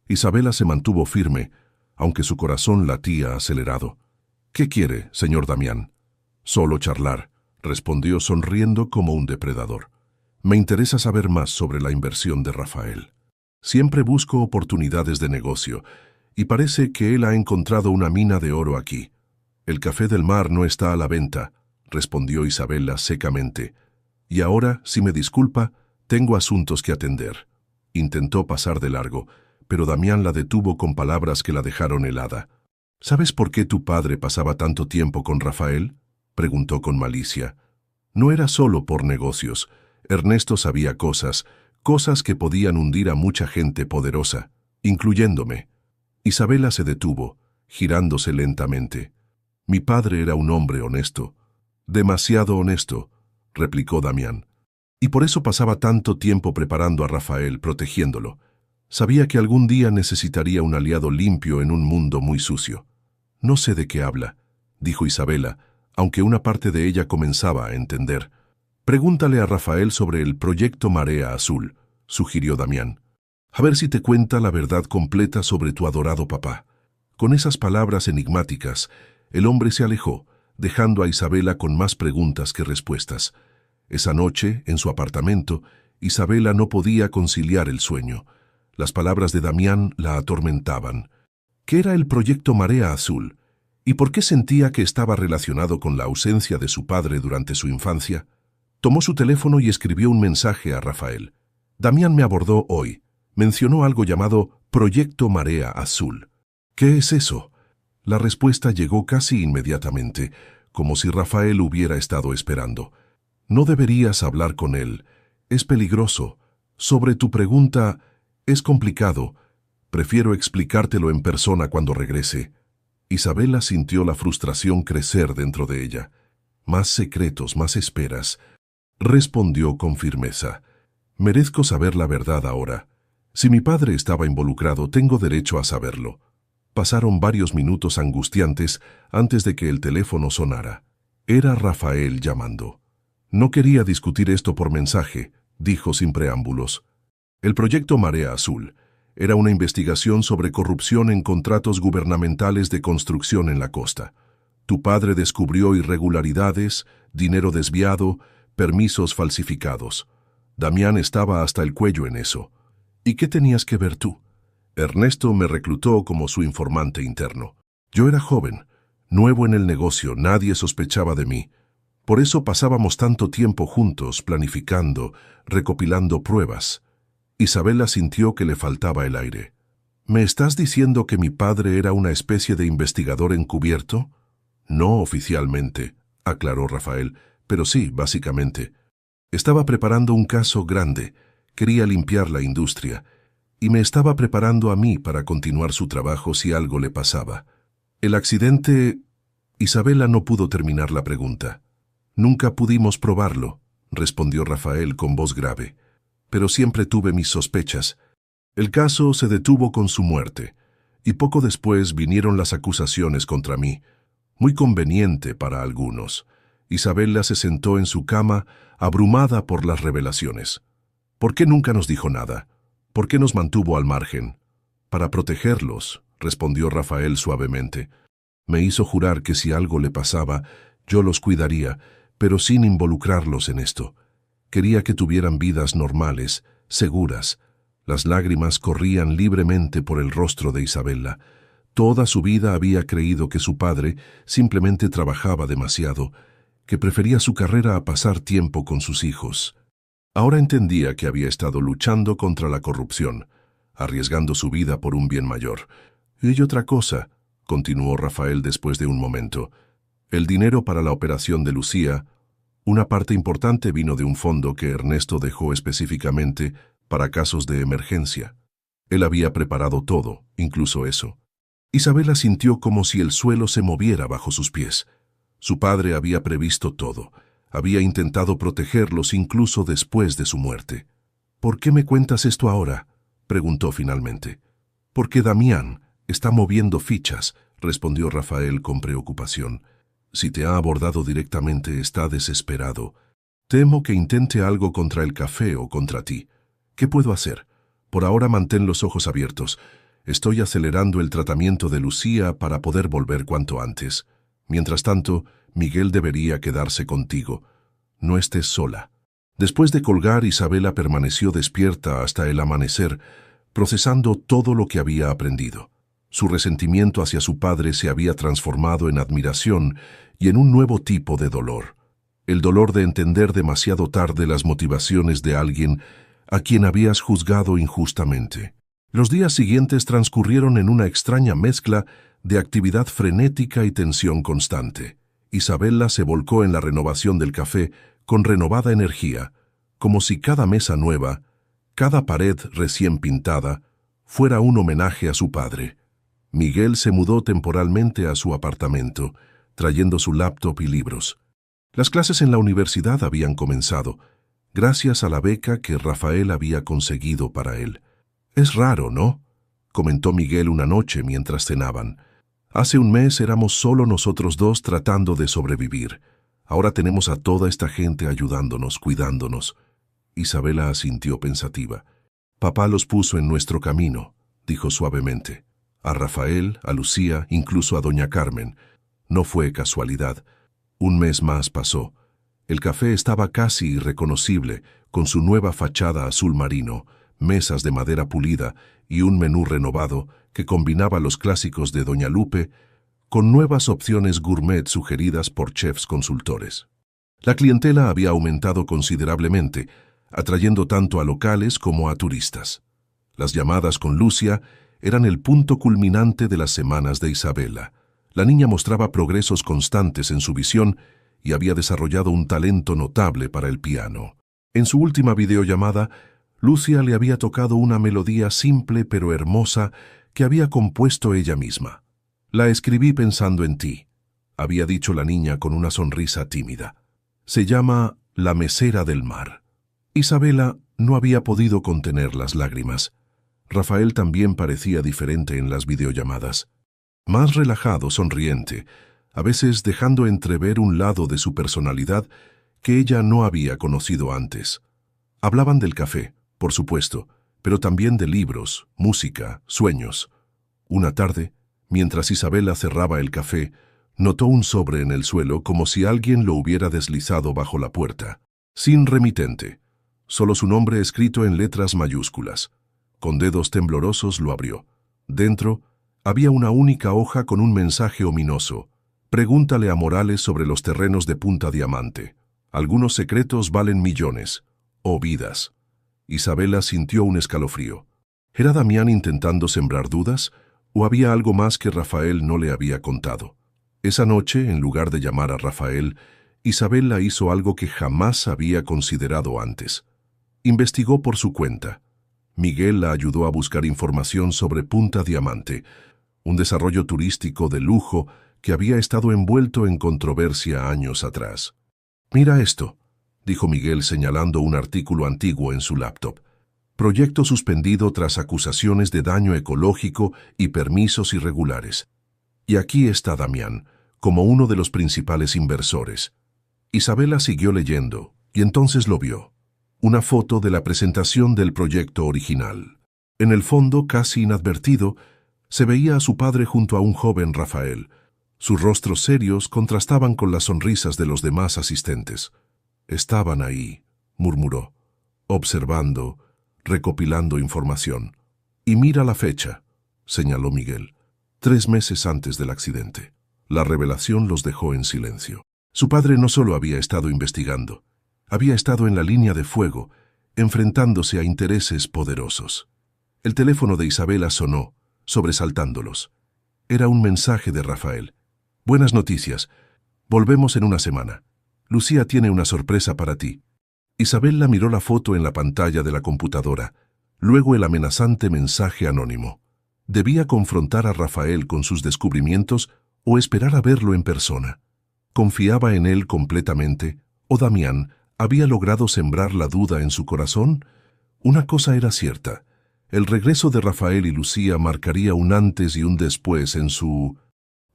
Isabela se mantuvo firme, aunque su corazón latía acelerado. «¿Qué quiere, señor Damián?» «Solo charlar», respondió sonriendo como un depredador. «Me interesa saber más sobre la inversión de Rafael. Siempre busco oportunidades de negocio, y parece que él ha encontrado una mina de oro aquí». «El Café del Mar no está a la venta», respondió Isabela secamente. «Y ahora, si me disculpa, tengo asuntos que atender». Intentó pasar de largo, pero Damián la detuvo con palabras que la dejaron helada. «¿Sabes por qué tu padre pasaba tanto tiempo con Rafael?», preguntó con malicia. «No era solo por negocios. Ernesto sabía cosas que podían hundir a mucha gente poderosa, incluyéndome». Isabela se detuvo, girándose lentamente. «Mi padre era un hombre honesto». «Demasiado honesto», replicó Damián. «Y por eso pasaba tanto tiempo preparando a Rafael, protegiéndolo. Sabía que algún día necesitaría un aliado limpio en un mundo muy sucio». «No sé de qué habla. dijo Isabela, aunque una parte de ella comenzaba a entender. Pregúntale a Rafael sobre el proyecto Marea Azul, sugirió Damián. A ver si te cuenta la verdad completa sobre tu adorado papá. Con esas palabras enigmáticas, el hombre se alejó, dejando a Isabela con más preguntas que respuestas. Esa noche, en su apartamento, Isabela no podía conciliar el sueño. Las palabras de Damián la atormentaban. ¿Qué era el proyecto Marea Azul? ¿Y por qué sentía que estaba relacionado con la ausencia de su padre durante su infancia? Tomó su teléfono y escribió un mensaje a Rafael. Damián me abordó hoy. Mencionó algo llamado Proyecto Marea Azul. ¿Qué es eso? La respuesta llegó casi inmediatamente, como si Rafael hubiera estado esperando. No deberías hablar con él. Es peligroso. Sobre tu pregunta, es complicado. Prefiero explicártelo en persona cuando regrese. Isabela sintió la frustración crecer dentro de ella. Más secretos, más esperas. Respondió con firmeza. Merezco saber la verdad ahora. Si mi padre estaba involucrado, tengo derecho a saberlo. Pasaron varios minutos angustiantes antes de que el teléfono sonara. Era Rafael llamando. No quería discutir esto por mensaje, dijo sin preámbulos. El proyecto Marea Azul era una investigación sobre corrupción en contratos gubernamentales de construcción en la costa. Tu padre descubrió irregularidades, dinero desviado, permisos falsificados. Damián estaba hasta el cuello en eso. ¿Y qué tenías que ver tú? Ernesto me reclutó como su informante interno. Yo era joven, nuevo en el negocio, nadie sospechaba de mí. Por eso pasábamos tanto tiempo juntos, planificando, recopilando pruebas. Isabela sintió que le faltaba el aire. ¿Me estás diciendo que mi padre era una especie de investigador encubierto? No oficialmente, aclaró Rafael, pero sí, básicamente. Estaba preparando un caso grande, quería limpiar la industria, y me estaba preparando a mí para continuar su trabajo si algo le pasaba. El accidente... Isabela no pudo terminar la pregunta. Nunca pudimos probarlo, respondió Rafael con voz grave. Pero siempre tuve mis sospechas. El caso se detuvo con su muerte, y poco después vinieron las acusaciones contra mí. Muy conveniente para algunos. Isabela se sentó en su cama, abrumada por las revelaciones. ¿Por qué nunca nos dijo nada? ¿Por qué nos mantuvo al margen? Para protegerlos, respondió Rafael suavemente. Me hizo jurar que si algo le pasaba, yo los cuidaría, pero sin involucrarlos en esto. Quería que tuvieran vidas normales, seguras. Las lágrimas corrían libremente por el rostro de Isabela. Toda su vida había creído que su padre simplemente trabajaba demasiado, que prefería su carrera a pasar tiempo con sus hijos. Ahora entendía que había estado luchando contra la corrupción, arriesgando su vida por un bien mayor. Y otra cosa, continuó Rafael después de un momento. El dinero para la operación de Lucía, una parte importante vino de un fondo que Ernesto dejó específicamente para casos de emergencia. Él había preparado todo, incluso eso. Isabela sintió como si el suelo se moviera bajo sus pies. Su padre había previsto todo. Había intentado protegerlos incluso después de su muerte. ¿Por qué me cuentas esto ahora?, preguntó finalmente. Porque Damián está moviendo fichas, respondió Rafael con preocupación. Si te ha abordado directamente, está desesperado. Temo que intente algo contra el café o contra ti. ¿Qué puedo hacer? Por ahora mantén los ojos abiertos. Estoy acelerando el tratamiento de Lucía para poder volver cuanto antes. Mientras tanto, Miguel debería quedarse contigo. No estés sola. Después de colgar, Isabela permaneció despierta hasta el amanecer, procesando todo lo que había aprendido. Su resentimiento hacia su padre se había transformado en admiración y en un nuevo tipo de dolor. El dolor de entender demasiado tarde las motivaciones de alguien a quien habías juzgado injustamente. Los días siguientes transcurrieron en una extraña mezcla de actividad frenética y tensión constante. Isabela se volcó en la renovación del café con renovada energía, como si cada mesa nueva, cada pared recién pintada, fuera un homenaje a su padre. Miguel se mudó temporalmente a su apartamento, trayendo su laptop y libros. Las clases en la universidad habían comenzado, gracias a la beca que Rafael había conseguido para él. «Es raro, ¿no?», comentó Miguel una noche mientras cenaban. Hace un mes éramos solo nosotros dos tratando de sobrevivir. Ahora tenemos a toda esta gente ayudándonos, cuidándonos. Isabela asintió pensativa. Papá los puso en nuestro camino, dijo suavemente. A Rafael, a Lucía, incluso a doña Carmen. No fue casualidad. Un mes más pasó. El café estaba casi irreconocible, con su nueva fachada azul marino, mesas de madera pulida y un menú renovado que combinaba los clásicos de Doña Lupe con nuevas opciones gourmet sugeridas por chefs consultores. La clientela había aumentado considerablemente, atrayendo tanto a locales como a turistas. Las llamadas con Lucia eran el punto culminante de las semanas de Isabela. La niña mostraba progresos constantes en su visión y había desarrollado un talento notable para el piano. En su última videollamada, Lucia le había tocado una melodía simple pero hermosa que había compuesto ella misma. «La escribí pensando en ti», había dicho la niña con una sonrisa tímida. «Se llama La mesera del mar». Isabela no había podido contener las lágrimas. Rafael también parecía diferente en las videollamadas. Más relajado, sonriente, a veces dejando entrever un lado de su personalidad que ella no había conocido antes. Hablaban del café, por supuesto, pero también de libros, música, sueños. Una tarde, mientras Isabela cerraba el café, notó un sobre en el suelo como si alguien lo hubiera deslizado bajo la puerta. Sin remitente, solo su nombre escrito en letras mayúsculas. Con dedos temblorosos lo abrió. Dentro había una única hoja con un mensaje ominoso. Pregúntale a Morales sobre los terrenos de Punta Diamante. Algunos secretos valen millones, o vidas. Isabela sintió un escalofrío. ¿Era Damián intentando sembrar dudas, o había algo más que Rafael no le había contado? Esa noche, en lugar de llamar a Rafael, Isabela hizo algo que jamás había considerado antes. Investigó por su cuenta. Miguel la ayudó a buscar información sobre Punta Diamante, un desarrollo turístico de lujo que había estado envuelto en controversia años atrás. «Mira esto», dijo Miguel señalando un artículo antiguo en su laptop. «Proyecto suspendido tras acusaciones de daño ecológico y permisos irregulares. Y aquí está Damián, como uno de los principales inversores». Isabela siguió leyendo, y entonces lo vio. Una foto de la presentación del proyecto original. En el fondo, casi inadvertido, se veía a su padre junto a un joven Rafael. Sus rostros serios contrastaban con las sonrisas de los demás asistentes. «Estaban ahí», murmuró, observando, recopilando información. «Y mira la fecha», señaló Miguel, 3 meses antes del accidente. La revelación los dejó en silencio. Su padre no solo había estado investigando, había estado en la línea de fuego, enfrentándose a intereses poderosos. El teléfono de Isabela sonó, sobresaltándolos. Era un mensaje de Rafael. «Buenas noticias. Volvemos en una semana. Lucía tiene una sorpresa para ti». Isabela miró la foto en la pantalla de la computadora, luego el amenazante mensaje anónimo. Debía confrontar a Rafael con sus descubrimientos o esperar a verlo en persona. ¿Confiaba en él completamente, o Damián había logrado sembrar la duda en su corazón? Una cosa era cierta. El regreso de Rafael y Lucía marcaría un antes y un después en su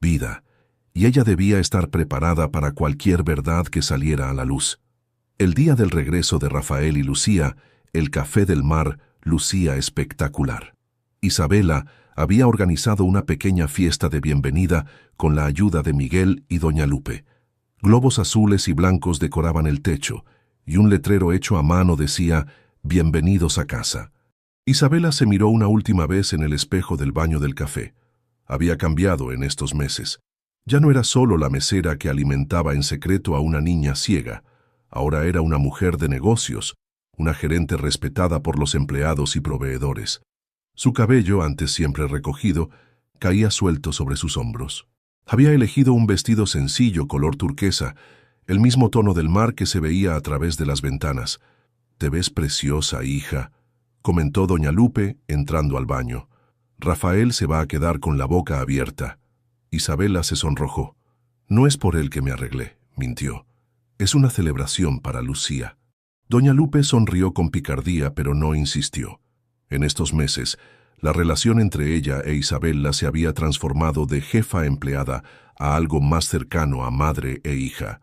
vida, y ella debía estar preparada para cualquier verdad que saliera a la luz. El día del regreso de Rafael y Lucía, el Café del Mar lucía espectacular. Isabela había organizado una pequeña fiesta de bienvenida con la ayuda de Miguel y doña Lupe. Globos azules y blancos decoraban el techo, y un letrero hecho a mano decía «Bienvenidos a casa». Isabela se miró una última vez en el espejo del baño del café. Había cambiado en estos meses. Ya no era solo la mesera que alimentaba en secreto a una niña ciega. Ahora era una mujer de negocios, una gerente respetada por los empleados y proveedores. Su cabello, antes siempre recogido, caía suelto sobre sus hombros. Había elegido un vestido sencillo color turquesa, el mismo tono del mar que se veía a través de las ventanas. «Te ves preciosa, hija», comentó doña Lupe entrando al baño. «Rafael se va a quedar con la boca abierta». Isabela se sonrojó. «No es por él que me arreglé», mintió. «Es una celebración para Lucía». Doña Lupe sonrió con picardía, pero no insistió. En estos meses, La relación entre ella e Isabela se había transformado de jefa empleada a algo más cercano a madre e hija.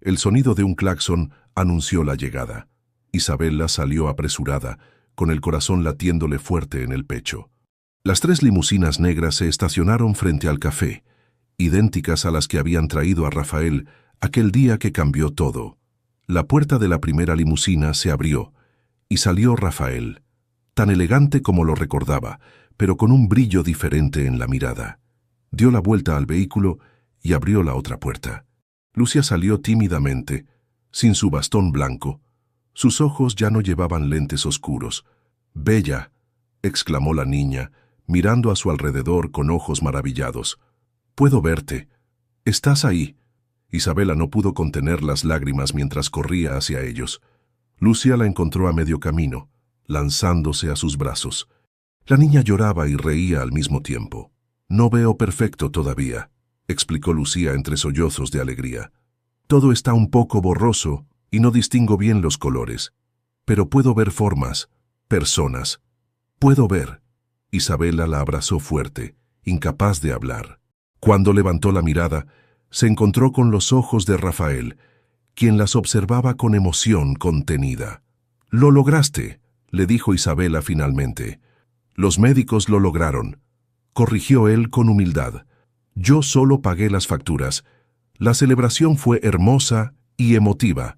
El sonido de un claxon anunció la llegada. Isabela salió apresurada, con el corazón latiéndole fuerte en el pecho. Las 3 limusinas negras se estacionaron frente al café, idénticas a las que habían traído a Rafael aquel día que cambió todo. La puerta de la primera limusina se abrió y salió Rafael, tan elegante como lo recordaba, pero con un brillo diferente en la mirada. Dio la vuelta al vehículo y abrió la otra puerta. Lucia salió tímidamente, sin su bastón blanco. Sus ojos ya no llevaban lentes oscuros. «Bella», exclamó la niña, mirando a su alrededor con ojos maravillados. «Puedo verte. Estás ahí». Isabela no pudo contener las lágrimas mientras corría hacia ellos. Lucia la encontró a medio camino, lanzándose a sus brazos. La niña lloraba y reía al mismo tiempo. «No veo perfecto todavía», explicó Lucía entre sollozos de alegría. «Todo está un poco borroso y no distingo bien los colores. Pero puedo ver formas, personas. Puedo ver». Isabela la abrazó fuerte, incapaz de hablar. Cuando levantó la mirada, se encontró con los ojos de Rafael, quien las observaba con emoción contenida. «Lo lograste», le dijo Isabela finalmente. «Los médicos lo lograron», corrigió él con humildad. «Yo solo pagué las facturas. La celebración fue hermosa y emotiva».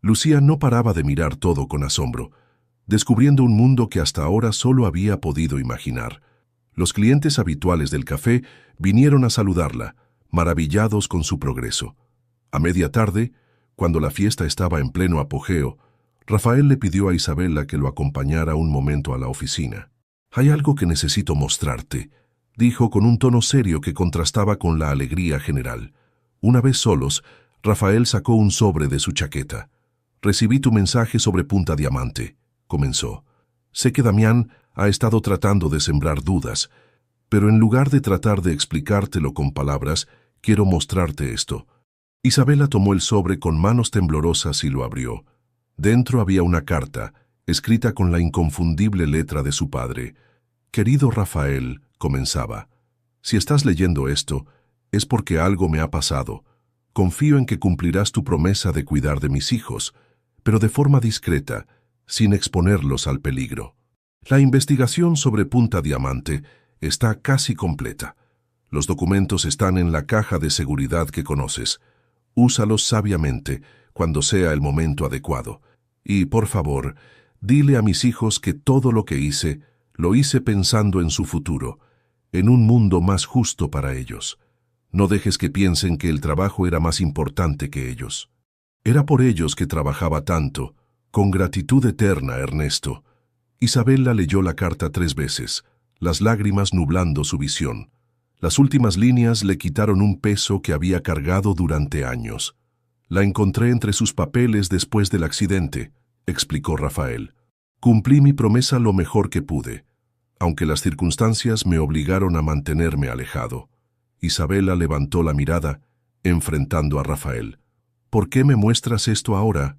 Lucía no paraba de mirar todo con asombro, descubriendo un mundo que hasta ahora solo había podido imaginar. Los clientes habituales del café vinieron a saludarla, maravillados con su progreso. A media tarde, cuando la fiesta estaba en pleno apogeo, Rafael le pidió a Isabela que lo acompañara un momento a la oficina. «Hay algo que necesito mostrarte», dijo con un tono serio que contrastaba con la alegría general. Una vez solos, Rafael sacó un sobre de su chaqueta. «Recibí tu mensaje sobre Punta Diamante», comenzó. «Sé que Damián ha estado tratando de sembrar dudas, pero en lugar de tratar de explicártelo con palabras, quiero mostrarte esto». Isabela tomó el sobre con manos temblorosas y lo abrió. Dentro había una carta, escrita con la inconfundible letra de su padre. «Querido Rafael», comenzaba, «si estás leyendo esto, es porque algo me ha pasado. Confío en que cumplirás tu promesa de cuidar de mis hijos, pero de forma discreta, sin exponerlos al peligro. La investigación sobre Punta Diamante está casi completa. Los documentos están en la caja de seguridad que conoces. Úsalos sabiamente cuando sea el momento adecuado. Y, por favor, dile a mis hijos que todo lo que hice, lo hice pensando en su futuro, en un mundo más justo para ellos. No dejes que piensen que el trabajo era más importante que ellos. Era por ellos que trabajaba tanto, con gratitud eterna, Ernesto». Isabela leyó la carta 3 veces, las lágrimas nublando su visión. Las últimas líneas le quitaron un peso que había cargado durante años. «La encontré entre sus papeles después del accidente», explicó Rafael. «Cumplí mi promesa lo mejor que pude, aunque las circunstancias me obligaron a mantenerme alejado». Isabela levantó la mirada, enfrentando a Rafael. «¿Por qué me muestras esto ahora?»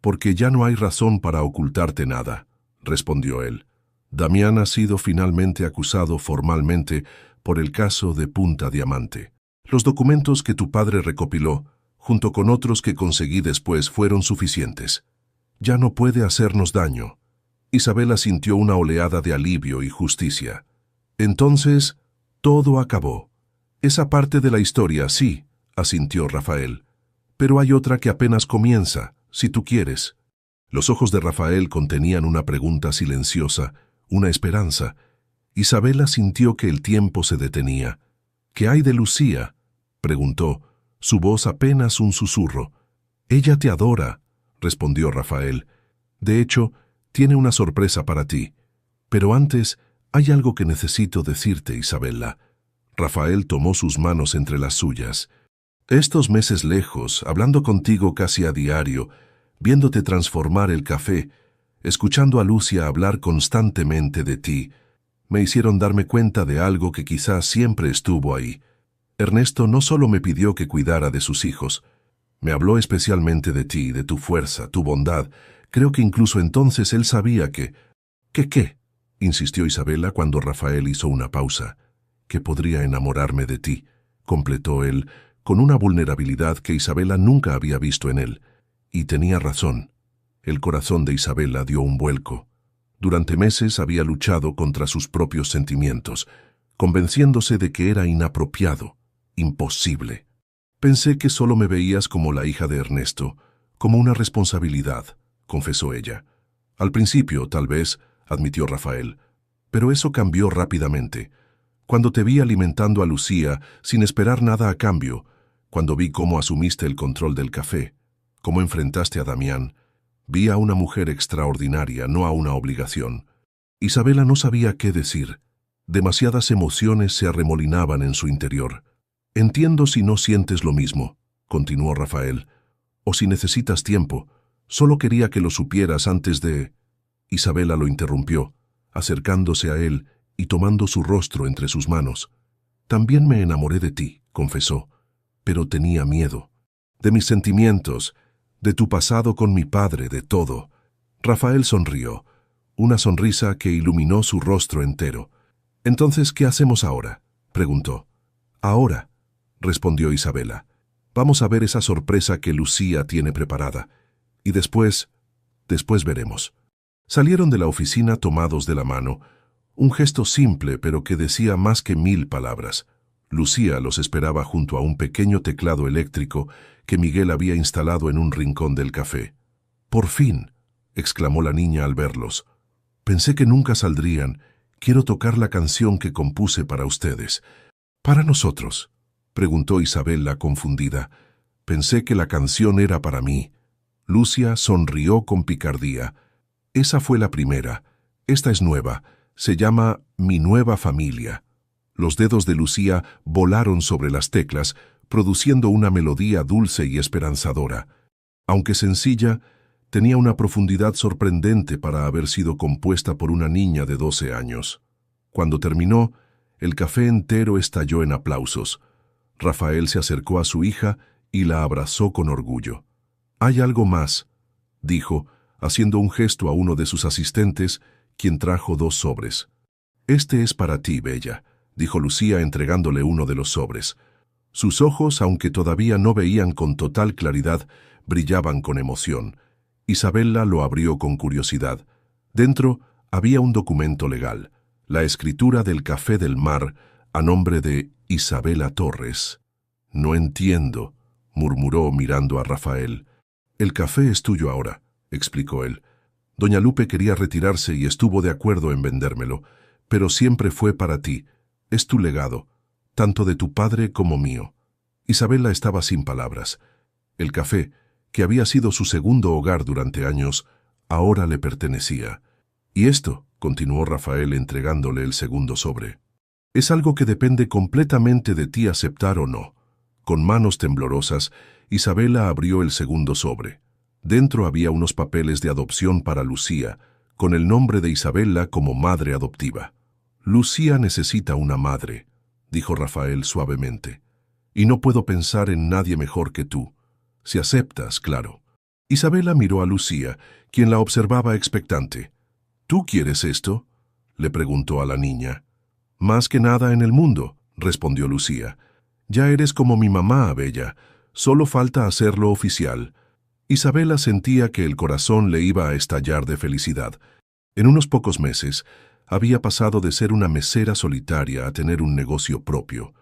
«Porque ya no hay razón para ocultarte nada», respondió él. «Damián ha sido finalmente acusado formalmente por el caso de Punta Diamante. Los documentos que tu padre recopiló, junto con otros que conseguí después, fueron suficientes. Ya no puede hacernos daño». Isabela sintió una oleada de alivio y justicia. «Entonces, todo acabó». «Esa parte de la historia, sí», asintió Rafael. «Pero hay otra que apenas comienza, si tú quieres». Los ojos de Rafael contenían una pregunta silenciosa, una esperanza. Isabela sintió que el tiempo se detenía. «¿Qué hay de Lucía?», preguntó, su voz apenas un susurro. «Ella te adora», respondió Rafael. «De hecho, tiene una sorpresa para ti. Pero antes, hay algo que necesito decirte, Isabela». Rafael tomó sus manos entre las suyas. «Estos meses lejos, hablando contigo casi a diario, viéndote transformar el café, escuchando a Lucia hablar constantemente de ti, me hicieron darme cuenta de algo que quizás siempre estuvo ahí. Ernesto no solo me pidió que cuidara de sus hijos, me habló especialmente de ti, de tu fuerza, tu bondad. Creo que incluso entonces él sabía que... ¿Qué? insistió Isabela cuando Rafael hizo una pausa. «Que podría enamorarme de ti», completó él, con una vulnerabilidad que Isabela nunca había visto en él. Y tenía razón. El corazón de Isabela dio un vuelco. Durante meses había luchado contra sus propios sentimientos, convenciéndose de que era inapropiado, imposible. «Pensé que solo me veías como la hija de Ernesto, como una responsabilidad», confesó ella. «Al principio, tal vez», admitió Rafael, «pero eso cambió rápidamente. Cuando te vi alimentando a Lucía sin esperar nada a cambio, cuando vi cómo asumiste el control del café, cómo enfrentaste a Damián, vi a una mujer extraordinaria, no a una obligación». Isabela no sabía qué decir. Demasiadas emociones se arremolinaban en su interior. «Entiendo si no sientes lo mismo», continuó Rafael, «o si necesitas tiempo. Solo quería que lo supieras antes de...» Isabela lo interrumpió, acercándose a él y tomando su rostro entre sus manos. «También me enamoré de ti», confesó, «pero tenía miedo. De mis sentimientos, de tu pasado con mi padre, de todo». Rafael sonrió, una sonrisa que iluminó su rostro entero. «Entonces, ¿qué hacemos ahora?», preguntó. «Ahora», respondió Isabela, «vamos a ver esa sorpresa que Lucía tiene preparada. Y después veremos». Salieron de la oficina tomados de la mano, un gesto simple pero que decía más que 1000 palabras. Lucía los esperaba junto a un pequeño teclado eléctrico que Miguel había instalado en un rincón del café. «Por fin», exclamó la niña al verlos. «Pensé que nunca saldrían. Quiero tocar la canción que compuse para ustedes». «¿Para nosotros?», preguntó Isabela confundida. «Pensé que la canción era para mí». Lucía sonrió con picardía. «Esa fue la primera. Esta es nueva. Se llama Mi Nueva Familia». Los dedos de Lucía volaron sobre las teclas, produciendo una melodía dulce y esperanzadora. Aunque sencilla, tenía una profundidad sorprendente para haber sido compuesta por una niña de 12 años. Cuando terminó, el café entero estalló en aplausos. Rafael se acercó a su hija y la abrazó con orgullo. «Hay algo más», dijo, haciendo un gesto a uno de sus asistentes, quien trajo 2 sobres. «Este es para ti, Bella», dijo Lucía entregándole uno de los sobres. Sus ojos, aunque todavía no veían con total claridad, brillaban con emoción. Isabela lo abrió con curiosidad. Dentro había un documento legal, la escritura del Café del Mar, a nombre de Isabela Torres. «No entiendo», murmuró mirando a Rafael. «El café es tuyo ahora», explicó él. «Doña Lupe quería retirarse y estuvo de acuerdo en vendérmelo, pero siempre fue para ti. Es tu legado, tanto de tu padre como mío». Isabela estaba sin palabras. El café, que había sido su segundo hogar durante años, ahora le pertenecía. «Y esto», continuó Rafael entregándole el segundo sobre, «es algo que depende completamente de ti aceptar o no». Con manos temblorosas, Isabela abrió el segundo sobre. Dentro había unos papeles de adopción para Lucía, con el nombre de Isabela como madre adoptiva. «Lucía necesita una madre», dijo Rafael suavemente, «y no puedo pensar en nadie mejor que tú. Si aceptas, claro». Isabela miró a Lucía, quien la observaba expectante. «¿Tú quieres esto?», le preguntó a la niña. «Más que nada en el mundo», respondió Lucía. «Ya eres como mi mamá, Bella. Solo falta hacerlo oficial». Isabela sentía que el corazón le iba a estallar de felicidad. En unos pocos meses, había pasado de ser una mesera solitaria a tener un negocio propio,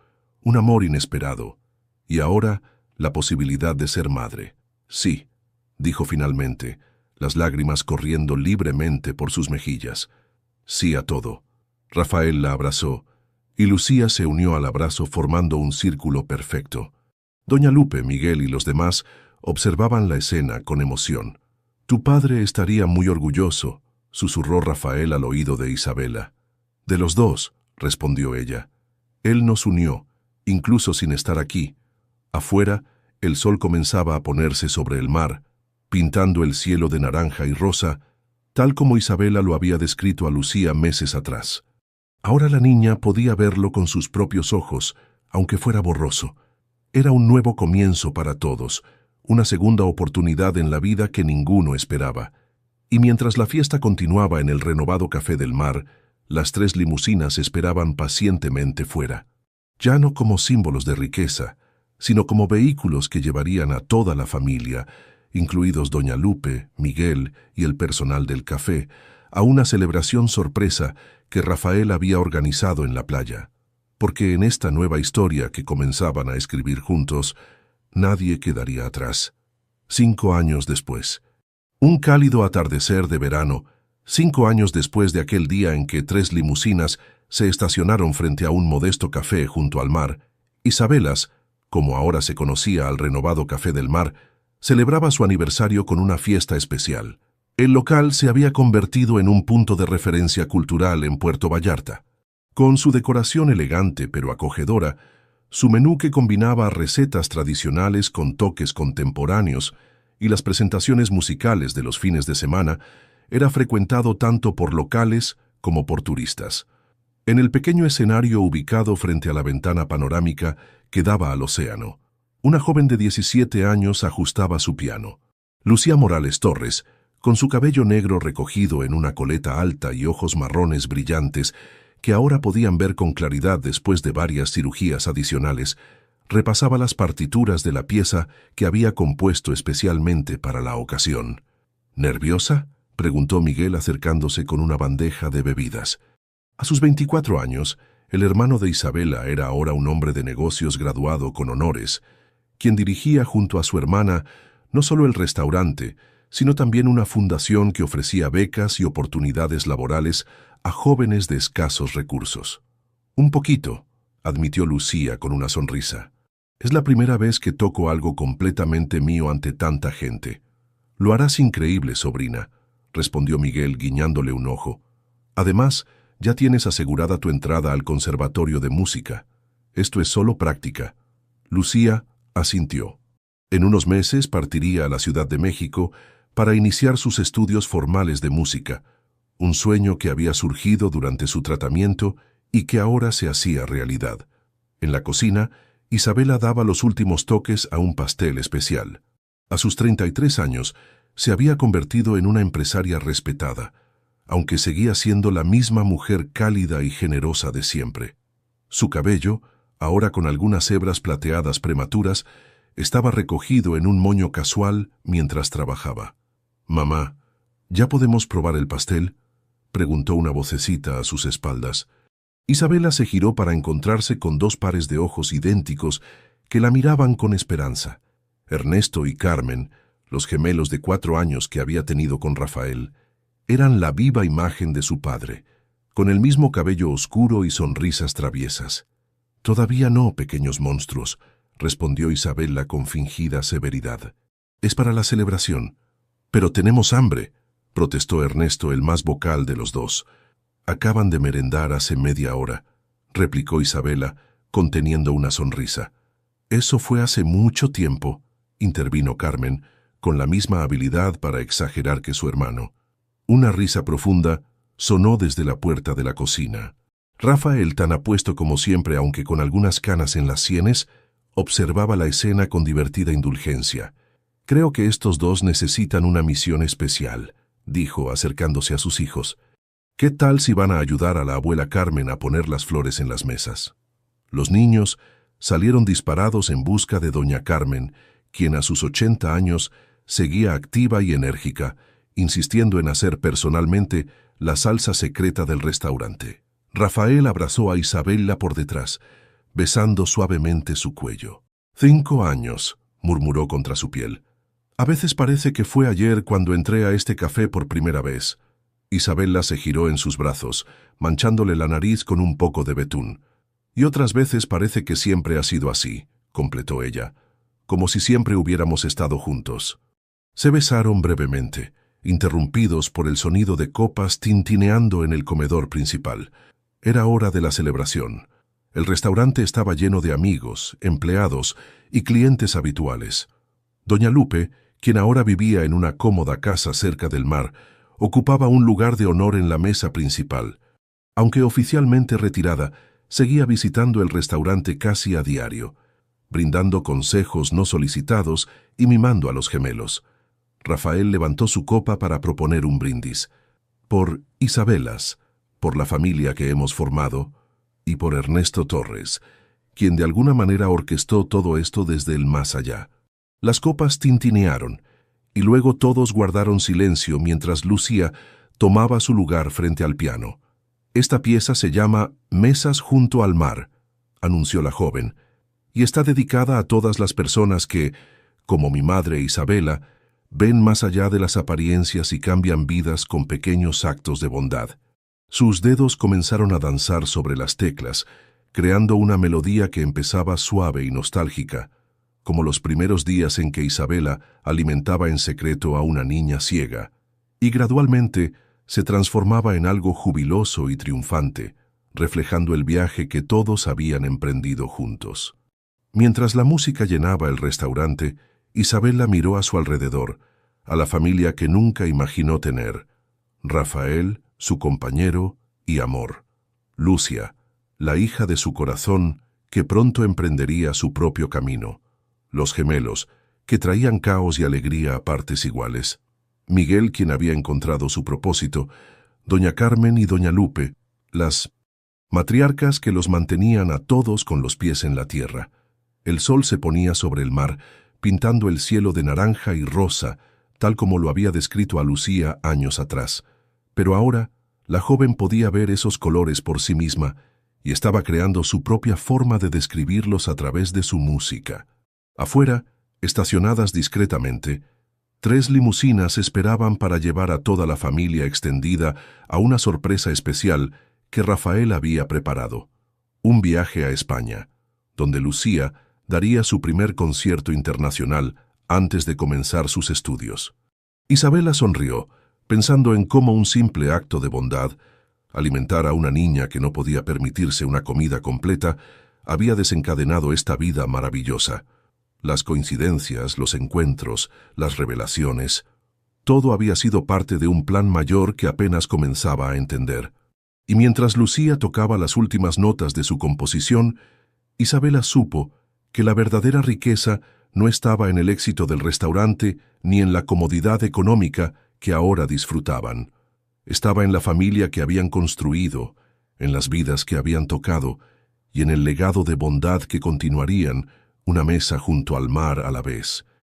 un amor inesperado, y ahora la posibilidad de ser madre. «Sí», dijo finalmente, las lágrimas corriendo libremente por sus mejillas. «Sí a todo». Rafael la abrazó, y Lucía se unió al abrazo formando un círculo perfecto. Doña Lupe, Miguel y los demás observaban la escena con emoción. «Tu padre estaría muy orgulloso», susurró Rafael al oído de Isabela. «De los dos», respondió ella. «Él nos unió, incluso sin estar aquí». Afuera, el sol comenzaba a ponerse sobre el mar, pintando el cielo de naranja y rosa, tal como Isabela lo había descrito a Lucía meses atrás. Ahora la niña podía verlo con sus propios ojos, aunque fuera borroso. Era un nuevo comienzo para todos, una segunda oportunidad en la vida que ninguno esperaba. Y mientras la fiesta continuaba en el renovado Café del Mar, Las 3 limusinas esperaban pacientemente fuera, ya no como símbolos de riqueza, sino como vehículos que llevarían a toda la familia, incluidos doña Lupe, Miguel y el personal del café, a una celebración sorpresa que Rafael había organizado en la playa. Porque en esta nueva historia que comenzaban a escribir juntos, nadie quedaría atrás. 5 años después. Un cálido atardecer de verano, 5 años después de aquel día en que 3 limusinas se estacionaron frente a un modesto café junto al mar, Isabelas, como ahora se conocía al renovado Café del Mar, celebraba su aniversario con una fiesta especial. El local se había convertido en un punto de referencia cultural en Puerto Vallarta. Con su decoración elegante pero acogedora, su menú que combinaba recetas tradicionales con toques contemporáneos y las presentaciones musicales de los fines de semana, era frecuentado tanto por locales como por turistas. En el pequeño escenario ubicado frente a la ventana panorámica que daba al océano, una joven de 17 años ajustaba su piano. Lucía Morales Torres, con su cabello negro recogido en una coleta alta y ojos marrones brillantes, que ahora podían ver con claridad después de varias cirugías adicionales, repasaba las partituras de la pieza que había compuesto especialmente para la ocasión. ¿Nerviosa?, preguntó Miguel acercándose con una bandeja de bebidas. A sus 24 años, el hermano de Isabela era ahora un hombre de negocios graduado con honores, quien dirigía junto a su hermana no solo el restaurante, sino también una fundación que ofrecía becas y oportunidades laborales a jóvenes de escasos recursos. Un poquito, admitió Lucía con una sonrisa. Es la primera vez que toco algo completamente mío ante tanta gente. Lo harás increíble, sobrina, respondió Miguel guiñándole un ojo. Además, ya tienes asegurada tu entrada al Conservatorio de Música. Esto es solo práctica. Lucía asintió. En unos meses partiría a la Ciudad de México para iniciar sus estudios formales de música, un sueño que había surgido durante su tratamiento y que ahora se hacía realidad. En la cocina, Isabela daba los últimos toques a un pastel especial. A sus 33 años, se había convertido en una empresaria respetada, aunque seguía siendo la misma mujer cálida y generosa de siempre. Su cabello, ahora con algunas hebras plateadas prematuras, estaba recogido en un moño casual mientras trabajaba. «Mamá, ¿ya podemos probar el pastel?», preguntó una vocecita a sus espaldas. Isabela se giró para encontrarse con 2 pares de ojos idénticos que la miraban con esperanza. Ernesto y Carmen, los gemelos de 4 años que había tenido con Rafael, eran la viva imagen de su padre, con el mismo cabello oscuro y sonrisas traviesas. «Todavía no, pequeños monstruos», respondió Isabela con fingida severidad. «Es para la celebración». «Pero tenemos hambre», protestó Ernesto, el más vocal de los dos. «Acaban de merendar hace media hora», replicó Isabela, conteniendo una sonrisa. «Eso fue hace mucho tiempo», intervino Carmen, con la misma habilidad para exagerar que su hermano. Una risa profunda sonó desde la puerta de la cocina. Rafael, tan apuesto como siempre, aunque con algunas canas en las sienes, observaba la escena con divertida indulgencia. «Creo que estos dos necesitan una misión especial», dijo, acercándose a sus hijos. «¿Qué tal si van a ayudar a la abuela Carmen a poner las flores en las mesas?». Los niños salieron disparados en busca de doña Carmen, quien a sus 80 años seguía activa y enérgica, insistiendo en hacer personalmente la salsa secreta del restaurante. Rafael abrazó a Isabela por detrás, besando suavemente su cuello. «5 años», murmuró contra su piel. «A veces parece que fue ayer cuando entré a este café por primera vez». Isabela se giró en sus brazos, manchándole la nariz con un poco de betún. «Y otras veces parece que siempre ha sido así», completó ella, «como si siempre hubiéramos estado juntos». Se besaron brevemente, interrumpidos por el sonido de copas tintineando en el comedor principal. Era hora de la celebración. El restaurante estaba lleno de amigos, empleados y clientes habituales. Doña Lupe, quien ahora vivía en una cómoda casa cerca del mar, ocupaba un lugar de honor en la mesa principal. Aunque oficialmente retirada, seguía visitando el restaurante casi a diario, brindando consejos no solicitados y mimando a los gemelos. Rafael levantó su copa para proponer un brindis. «Por Isabelas», por la familia que hemos formado y por Ernesto Torres, quien de alguna manera orquestó todo esto desde el más allá. Las copas tintinearon y luego todos guardaron silencio mientras Lucía tomaba su lugar frente al piano. Esta pieza se llama Mesas junto al mar, anunció la joven, y está dedicada a todas las personas que, como mi madre Isabela, ven más allá de las apariencias y cambian vidas con pequeños actos de bondad. Sus dedos comenzaron a danzar sobre las teclas, creando una melodía que empezaba suave y nostálgica, como los primeros días en que Isabela alimentaba en secreto a una niña ciega, y gradualmente se transformaba en algo jubiloso y triunfante, reflejando el viaje que todos habían emprendido juntos. Mientras la música llenaba el restaurante, Isabela miró a su alrededor, a la familia que nunca imaginó tener: Rafael, su compañero y amor; Lucia, la hija de su corazón que pronto emprendería su propio camino; los gemelos, que traían caos y alegría a partes iguales; Miguel, quien había encontrado su propósito; doña Carmen y doña Lupe, las matriarcas que los mantenían a todos con los pies en la tierra. El sol se ponía sobre el mar, pintando el cielo de naranja y rosa, tal como lo había descrito a Lucía años atrás. Pero ahora, la joven podía ver esos colores por sí misma y estaba creando su propia forma de describirlos a través de su música. Afuera, estacionadas discretamente, 3 limusinas esperaban para llevar a toda la familia extendida a una sorpresa especial que Rafael había preparado: un viaje a España, donde Lucía daría su primer concierto internacional antes de comenzar sus estudios. Isabela sonrió, pensando en cómo un simple acto de bondad, alimentar a una niña que no podía permitirse una comida completa, había desencadenado esta vida maravillosa. Las coincidencias, los encuentros, las revelaciones, todo había sido parte de un plan mayor que apenas comenzaba a entender. Y mientras Lucía tocaba las últimas notas de su composición, Isabela supo que la verdadera riqueza no estaba en el éxito del restaurante ni en la comodidad económica que ahora disfrutaban. Estaba en la familia que habían construido, en las vidas que habían tocado y en el legado de bondad que continuarían, una mesa junto al mar a la vez.